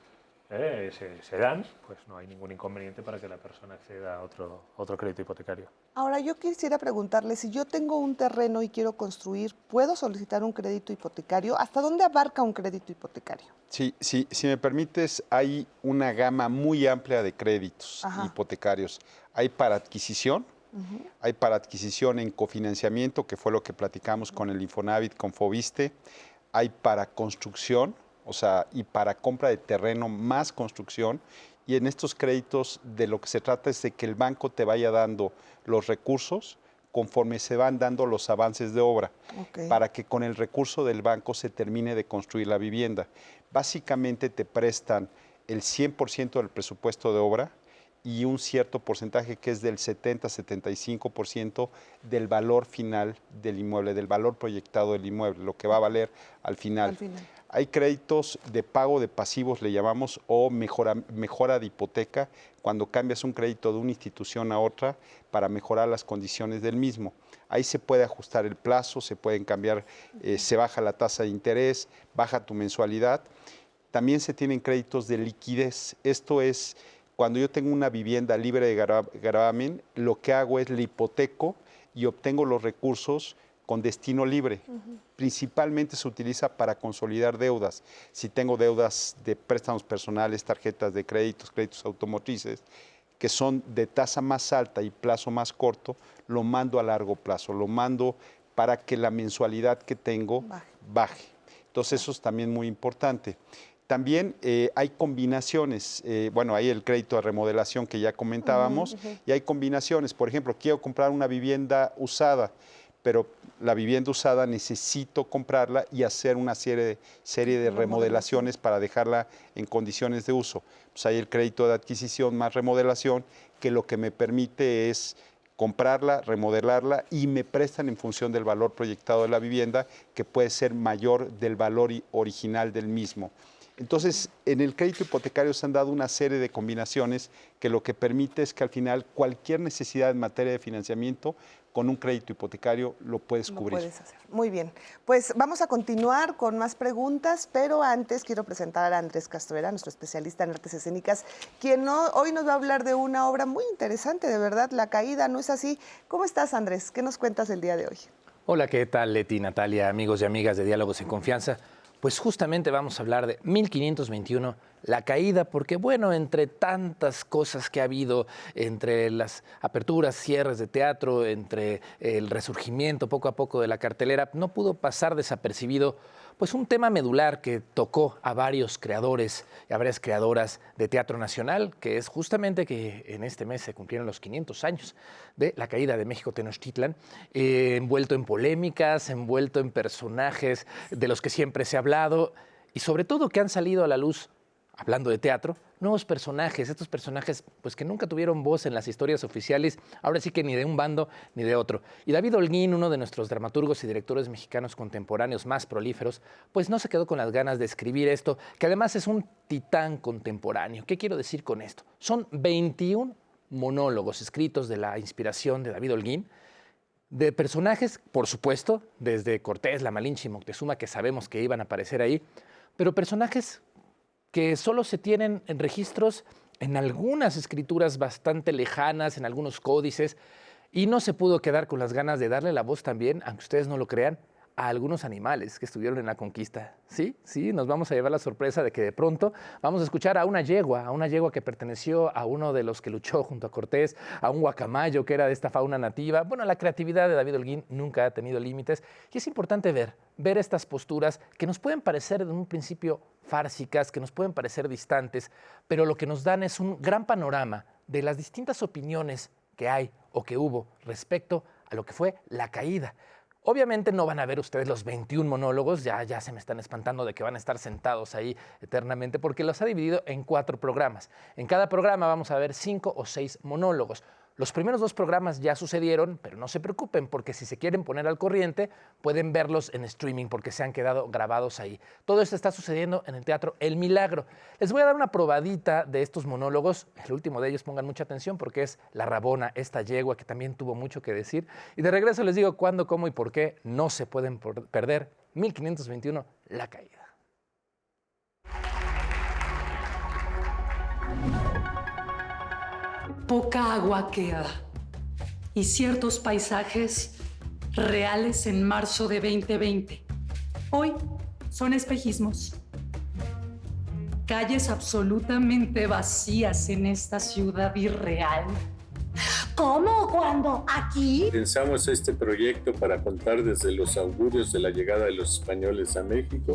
se dan, pues no hay ningún inconveniente para que la persona acceda a otro crédito hipotecario. Ahora, yo quisiera preguntarle, si yo tengo un terreno y quiero construir, ¿puedo solicitar un crédito hipotecario? ¿Hasta dónde abarca un crédito hipotecario? Sí, si me permites, hay una gama muy amplia de créditos hipotecarios. Hay para adquisición, hay para adquisición en cofinanciamiento, que fue lo que platicamos con el Infonavit, con Foviste. Hay para construcción, o sea, y para compra de terreno más construcción. Y en estos créditos de lo que se trata es de que el banco te vaya dando los recursos conforme se van dando los avances de obra, para que con el recurso del banco se termine de construir la vivienda. Básicamente te prestan el 100% del presupuesto de obra y un cierto porcentaje que es del 70-75% del valor final del inmueble, del valor proyectado del inmueble, lo que va a valer al final. Hay créditos de pago de pasivos, le llamamos, o mejora de hipoteca, cuando cambias un crédito de una institución a otra para mejorar las condiciones del mismo. Ahí se puede ajustar el plazo, se pueden cambiar, se baja la tasa de interés, baja tu mensualidad. También se tienen créditos de liquidez. Esto es, cuando yo tengo una vivienda libre de gravamen, lo que hago es la hipoteco y obtengo los recursos con destino libre. Principalmente se utiliza para consolidar deudas. Si tengo deudas de préstamos personales, tarjetas de créditos automotrices, que son de tasa más alta y plazo más corto, lo mando a largo plazo, lo mando para que la mensualidad que tengo baje. Entonces eso es también muy importante. También hay combinaciones, bueno, hay el crédito de remodelación que ya comentábamos, y hay combinaciones. Por ejemplo, quiero comprar una vivienda usada, pero la vivienda usada necesito comprarla y hacer una serie de remodelaciones para dejarla en condiciones de uso. Pues hay el crédito de adquisición más remodelación, que lo que me permite es comprarla, remodelarla y me prestan en función del valor proyectado de la vivienda, que puede ser mayor del valor original del mismo. Entonces, en el crédito hipotecario se han dado una serie de combinaciones que lo que permite es que al final cualquier necesidad en materia de financiamiento con un crédito hipotecario lo puedes cubrir. Lo puedes hacer. Muy bien. Pues vamos a continuar con más preguntas, pero antes quiero presentar a Andrés Castrera, nuestro especialista en artes escénicas, quien hoy nos va a hablar de una obra muy interesante, de verdad, La Caída, ¿no es así? ¿Cómo estás, Andrés? ¿Qué nos cuentas el día de hoy? Hola, ¿qué tal, Leti, Natalia, amigos y amigas de Diálogos en Confianza? Pues justamente vamos a hablar de 1521, La Caída, porque bueno, entre tantas cosas que ha habido, entre las aperturas, cierres de teatro, entre el resurgimiento poco a poco de la cartelera, no pudo pasar desapercibido pues un tema medular que tocó a varios creadores y a varias creadoras de teatro nacional, que es justamente que en este mes se cumplieron los 500 años de la caída de México Tenochtitlan, envuelto en polémicas, envuelto en personajes de los que siempre se ha hablado y sobre todo que han salido a la luz, hablando de teatro, nuevos personajes, estos personajes pues que nunca tuvieron voz en las historias oficiales, ahora sí que ni de un bando ni de otro. Y David Holguín, uno de nuestros dramaturgos y directores mexicanos contemporáneos más prolíferos, pues no se quedó con las ganas de escribir esto, que además es un titán contemporáneo. ¿Qué quiero decir con esto? Son 21 monólogos escritos de la inspiración de David Holguín, de personajes, por supuesto, desde Cortés, La Malinche y Moctezuma, que sabemos que iban a aparecer ahí, pero personajes que solo se tienen en registros en algunas escrituras bastante lejanas, en algunos códices, y no se pudo quedar con las ganas de darle la voz también, aunque ustedes no lo crean, a algunos animales que estuvieron en la conquista. Sí, nos vamos a llevar la sorpresa de que de pronto vamos a escuchar a una yegua que perteneció a uno de los que luchó junto a Cortés, a un guacamayo que era de esta fauna nativa. Bueno, la creatividad de David Holguín nunca ha tenido límites y es importante ver estas posturas que nos pueden parecer en un principio fársicas, que nos pueden parecer distantes, pero lo que nos dan es un gran panorama de las distintas opiniones que hay o que hubo respecto a lo que fue la caída. Obviamente no van a ver ustedes los 21 monólogos, ya se me están espantando de que van a estar sentados ahí eternamente, porque los ha dividido en 4 programas. En cada programa vamos a ver 5 o 6 monólogos. Los primeros 2 programas ya sucedieron, pero no se preocupen, porque si se quieren poner al corriente, pueden verlos en streaming, porque se han quedado grabados ahí. Todo esto está sucediendo en el Teatro El Milagro. Les voy a dar una probadita de estos monólogos. El último de ellos, pongan mucha atención, porque es La Rabona, esta yegua que también tuvo mucho que decir. Y de regreso les digo cuándo, cómo y por qué no se pueden perder 1521, La Caída. Poca agua queda y ciertos paisajes reales en marzo de 2020. Hoy son espejismos. Calles absolutamente vacías en esta ciudad irreal. ¿Cómo? ¿Cuándo? ¿Aquí? Pensamos este proyecto para contar desde los augurios de la llegada de los españoles a México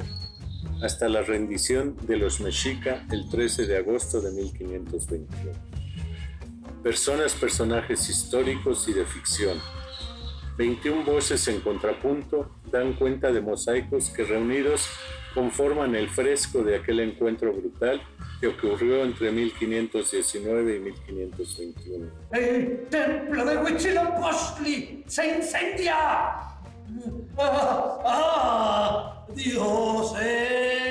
hasta la rendición de los mexica el 13 de agosto de 1521. Personajes históricos y de ficción. 21 voces en contrapunto dan cuenta de mosaicos que reunidos conforman el fresco de aquel encuentro brutal que ocurrió entre 1519 y 1521. ¡El templo de Huitzilopochtli se incendia! ¡Ah! ¡Dioses!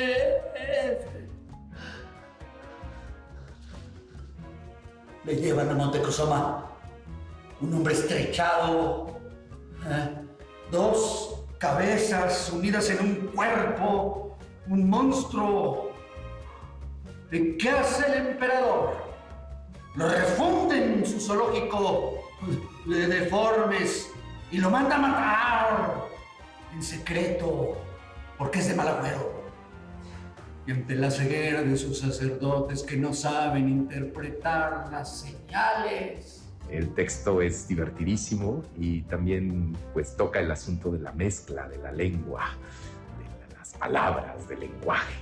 Le llevan a Montezuma un hombre estrechado, 2 cabezas unidas en un cuerpo, un monstruo. ¿Y qué hace el emperador? Lo refunden en su zoológico de deformes y lo manda a matar en secreto porque es de mal agüero. Y ante la ceguera de sus sacerdotes que no saben interpretar las señales. El texto es divertidísimo y también pues toca el asunto de la mezcla de la lengua, de las palabras, del lenguaje.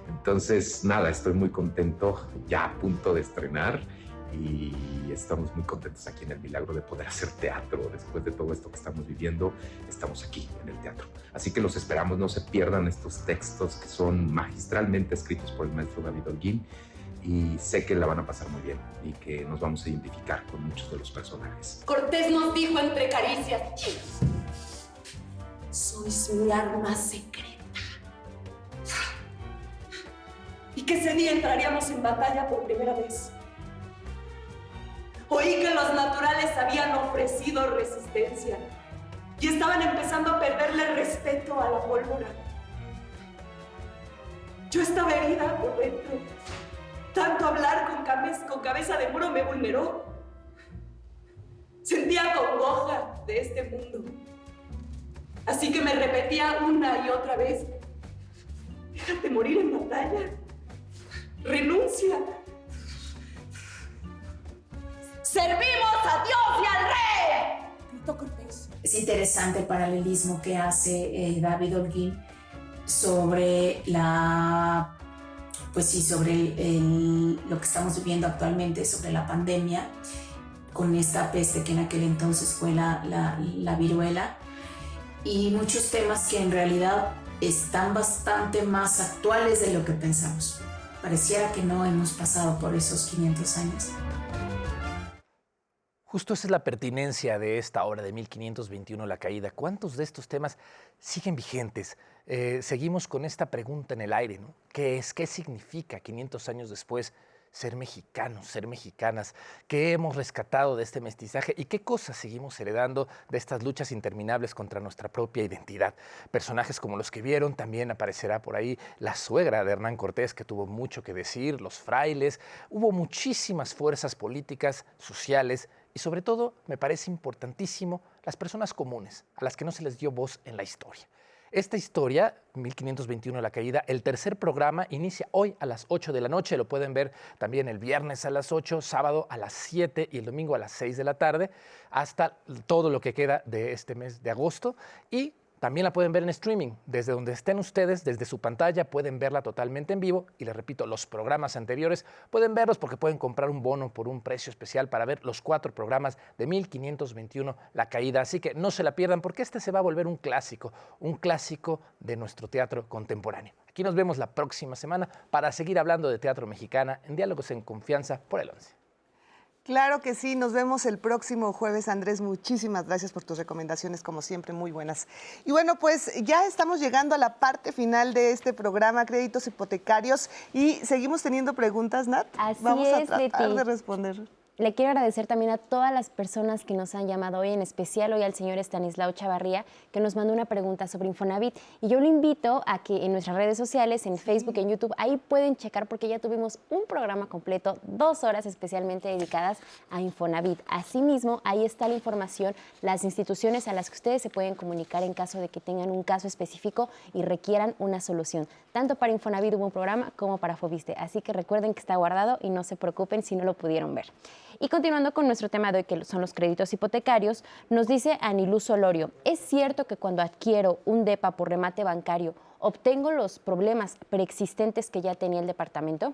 Entonces, nada, estoy muy contento, ya a punto de estrenar y estamos muy contentos aquí en El Milagro de poder hacer teatro. Después de todo esto que estamos viviendo, estamos aquí en el teatro. Así que los esperamos, no se pierdan estos textos que son magistralmente escritos por el maestro David Holguín y sé que la van a pasar muy bien y que nos vamos a identificar con muchos de los personajes. Cortés nos dijo entre caricias: sois mi arma secreta. Y que ese día entraríamos en batalla por primera vez. Oí que los naturales habían ofrecido resistencia y estaban empezando a perderle respeto a la pólvora. Yo estaba herida por dentro. Tanto hablar con cabeza de muro me vulneró. Sentía congoja de este mundo. Así que me repetía una y otra vez: déjate morir en batalla. Renuncia. ¡Servimos a Dios y al rey!, gritó Cortés. Es interesante el paralelismo que hace David Holguín sobre lo que estamos viviendo actualmente, sobre la pandemia, con esta peste que en aquel entonces fue la viruela, y muchos temas que en realidad están bastante más actuales de lo que pensamos. Pareciera que no hemos pasado por esos 500 años. Justo esa es la pertinencia de esta obra de 1521, La Caída. ¿Cuántos de estos temas siguen vigentes? Seguimos con esta pregunta en el aire, ¿no? ¿Qué es? ¿Qué significa 500 años después ser mexicanos, ser mexicanas? ¿Qué hemos rescatado de este mestizaje y qué cosas seguimos heredando de estas luchas interminables contra nuestra propia identidad? Personajes como los que vieron, también aparecerá por ahí la suegra de Hernán Cortés, que tuvo mucho que decir, los frailes. Hubo muchísimas fuerzas políticas, sociales y sobre todo, me parece importantísimo, las personas comunes, a las que no se les dio voz en la historia. Esta historia, 1521, La Caída, el tercer programa inicia hoy a las 8 de la noche. Lo pueden ver también el viernes a las 8, sábado a las 7 y el domingo a las 6 de la tarde, hasta todo lo que queda de este mes de agosto. Y también la pueden ver en streaming. Desde donde estén ustedes, desde su pantalla, pueden verla totalmente en vivo. Y les repito, los programas anteriores pueden verlos porque pueden comprar un bono por un precio especial para ver los 4 programas de 1521, La Caída. Así que no se la pierdan porque este se va a volver un clásico de nuestro teatro contemporáneo. Aquí nos vemos la próxima semana para seguir hablando de teatro mexicana en Diálogos en Confianza por el 11. Claro que sí, nos vemos el próximo jueves, Andrés. Muchísimas gracias por tus recomendaciones, como siempre, muy buenas. Y bueno, pues ya estamos llegando a la parte final de este programa, Créditos Hipotecarios, y seguimos teniendo preguntas, Nat. Vamos a tratar de responder. Le quiero agradecer también a todas las personas que nos han llamado hoy, en especial hoy al señor Estanislao Chavarría, que nos mandó una pregunta sobre Infonavit. Y yo lo invito a que en nuestras redes sociales, en Facebook, en YouTube, ahí pueden checar porque ya tuvimos un programa completo, 2 horas especialmente dedicadas a Infonavit. Asimismo, ahí está la información, las instituciones a las que ustedes se pueden comunicar en caso de que tengan un caso específico y requieran una solución. Tanto para Infonavit hubo un programa como para Fobiste. Así que recuerden que está guardado y no se preocupen si no lo pudieron ver. Y continuando con nuestro tema de hoy, que son los créditos hipotecarios, nos dice Aniluz Solorio, ¿es cierto que cuando adquiero un DEPA por remate bancario, obtengo los problemas preexistentes que ya tenía el departamento?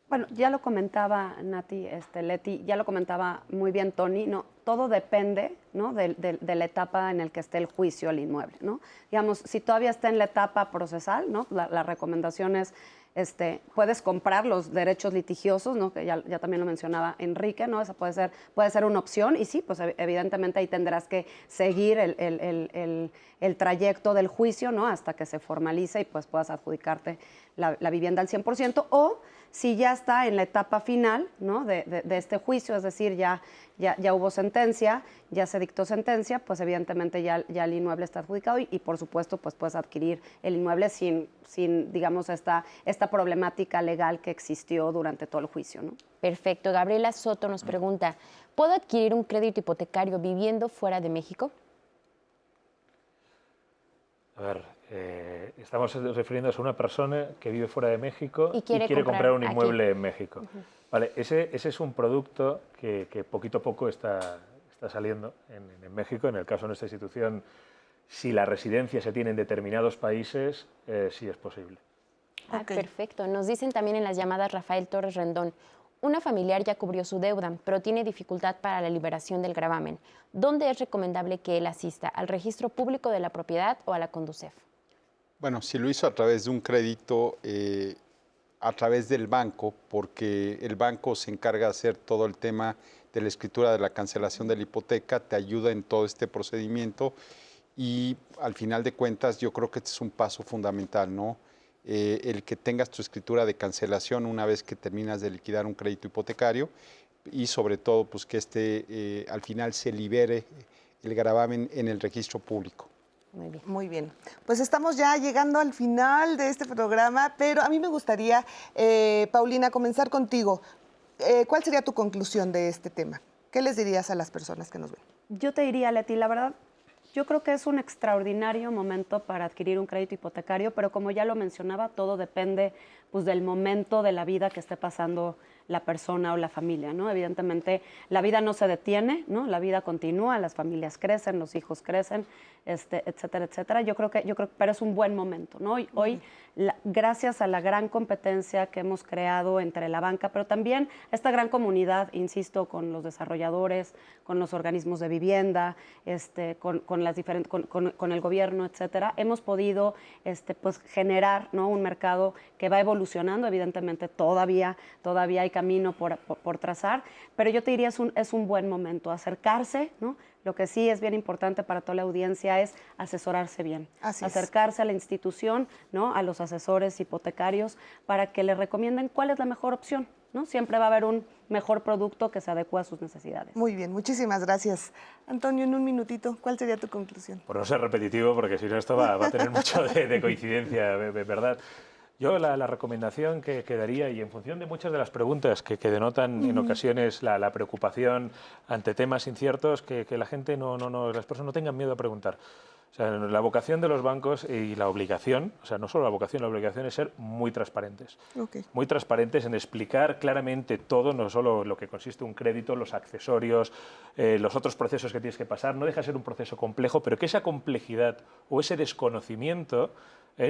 Bueno, ya lo comentaba Nati, Leti, ya lo comentaba muy bien Tony, ¿no? Todo depende, ¿no? de la etapa en la que esté el juicio al inmueble, ¿no? Digamos, si todavía está en la etapa procesal, ¿no? La recomendación es, puedes comprar los derechos litigiosos, ¿no? Que ya también lo mencionaba Enrique, ¿no? Esa puede ser una opción y sí, pues evidentemente ahí tendrás que seguir el trayecto del juicio, ¿no? Hasta que se formalice y pues puedas adjudicarte la vivienda al 100%, o si ya está en la etapa final, ¿no? de este juicio, es decir, ya hubo sentencia, ya se dictó sentencia, pues evidentemente ya el inmueble está adjudicado y por supuesto pues puedes adquirir el inmueble sin digamos, esta problemática legal que existió durante todo el juicio, ¿no? Perfecto. Gabriela Soto nos pregunta, ¿puedo adquirir un crédito hipotecario viviendo fuera de México? A ver, estamos refiriéndonos a una persona que vive fuera de México y quiere comprar un inmueble aquí en México. Vale, ese es un producto que poquito a poco está saliendo en México. En el caso de nuestra institución, si la residencia se tiene en determinados países, sí es posible. Perfecto. Nos dicen también en las llamadas Rafael Torres Rendón, una familiar ya cubrió su deuda, pero tiene dificultad para la liberación del gravamen. ¿Dónde es recomendable que él asista? ¿Al registro público de la propiedad o a la Conducef? Bueno, si lo hizo a través de un crédito, a través del banco, porque el banco se encarga de hacer todo el tema de la escritura de la cancelación de la hipoteca, te ayuda en todo este procedimiento y al final de cuentas yo creo que este es un paso fundamental, ¿no? El que tengas tu escritura de cancelación una vez que terminas de liquidar un crédito hipotecario y sobre todo pues que al final se libere el gravamen en el registro público. Muy bien. Pues estamos ya llegando al final de este programa, pero a mí me gustaría, Paulina, comenzar contigo. ¿Cuál sería tu conclusión de este tema? ¿Qué les dirías a las personas que nos ven? Yo te diría, Leti, la verdad, yo creo que es un extraordinario momento para adquirir un crédito hipotecario, pero como ya lo mencionaba, todo depende pues, del momento de la vida que esté pasando la persona o la familia, ¿no? Evidentemente, la vida no se detiene, ¿no? La vida continúa, las familias crecen, los hijos crecen, etcétera, etcétera. Yo creo que, pero es un buen momento, ¿no? Hoy gracias a la gran competencia que hemos creado entre la banca, pero también esta gran comunidad, insisto, con los desarrolladores, con los organismos de vivienda, con el gobierno, etcétera, hemos podido pues, generar, ¿no? un mercado que va evolucionando. Evidentemente, todavía hay camino por trazar, pero yo te diría es un buen momento acercarse, ¿no? Lo que sí es bien importante para toda la audiencia es asesorarse bien, acercarse a la institución, ¿no? A los asesores hipotecarios para que le recomienden cuál es la mejor opción, ¿no? Siempre va a haber un mejor producto que se adecue a sus necesidades. Muy bien, muchísimas gracias. Antonio, en un minutito, ¿cuál sería tu conclusión? Por no ser repetitivo, porque si no esto va a tener mucho de coincidencia, ¿verdad? Yo la recomendación que daría, y en función de muchas de las preguntas que denotan en ocasiones la preocupación ante temas inciertos, que la gente las personas no tengan miedo a preguntar. O sea, la vocación de los bancos y la obligación, o sea, no solo la vocación es ser muy transparentes. Muy transparentes en explicar claramente todo, no solo lo que consiste un crédito, los accesorios, los otros procesos que tienes que pasar. No deja de ser un proceso complejo, pero que esa complejidad o ese desconocimiento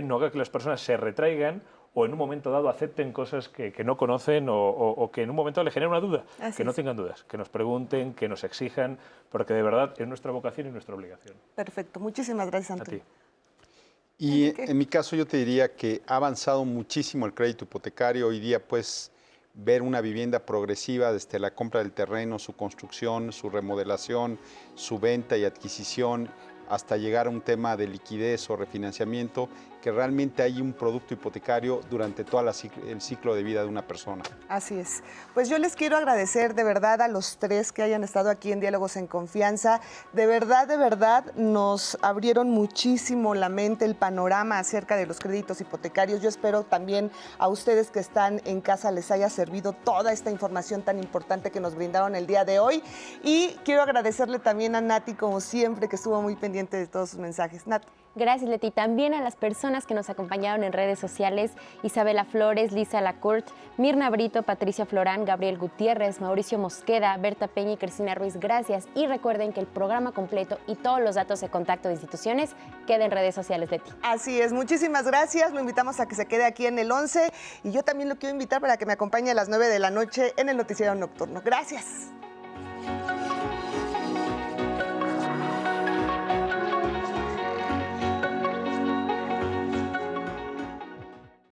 no haga que las personas se retraigan o en un momento dado acepten cosas que no conocen o que en un momento le generen una duda. Que no tengan dudas, que nos pregunten, que nos exijan, porque de verdad es nuestra vocación y nuestra obligación. Perfecto. Muchísimas gracias, Antonio. A ti. Y en mi caso yo te diría que ha avanzado muchísimo el crédito hipotecario. Hoy día pues ver una vivienda progresiva desde la compra del terreno, su construcción, su remodelación, su venta y adquisición, hasta llegar a un tema de liquidez o refinanciamiento, que realmente hay un producto hipotecario durante todo el ciclo de vida de una persona. Así es. Pues yo les quiero agradecer de verdad a los tres que hayan estado aquí en Diálogos en Confianza. De verdad, nos abrieron muchísimo la mente, el panorama acerca de los créditos hipotecarios. Yo espero también a ustedes que están en casa les haya servido toda esta información tan importante que nos brindaron el día de hoy. Y quiero agradecerle también a Nati, como siempre, que estuvo muy pendiente de todos sus mensajes. Nati. Gracias, Leti. También a las personas que nos acompañaron en redes sociales: Isabela Flores, Lisa Lacourt, Mirna Brito, Patricia Florán, Gabriel Gutiérrez, Mauricio Mosqueda, Berta Peña y Cristina Ruiz. Gracias. Y recuerden que el programa completo y todos los datos de contacto de instituciones quedan en redes sociales, Leti. Así es. Muchísimas gracias. Lo invitamos a que se quede aquí en el 11 y yo también lo quiero invitar para que me acompañe a las 9 de la noche en el Noticiero Nocturno. Gracias.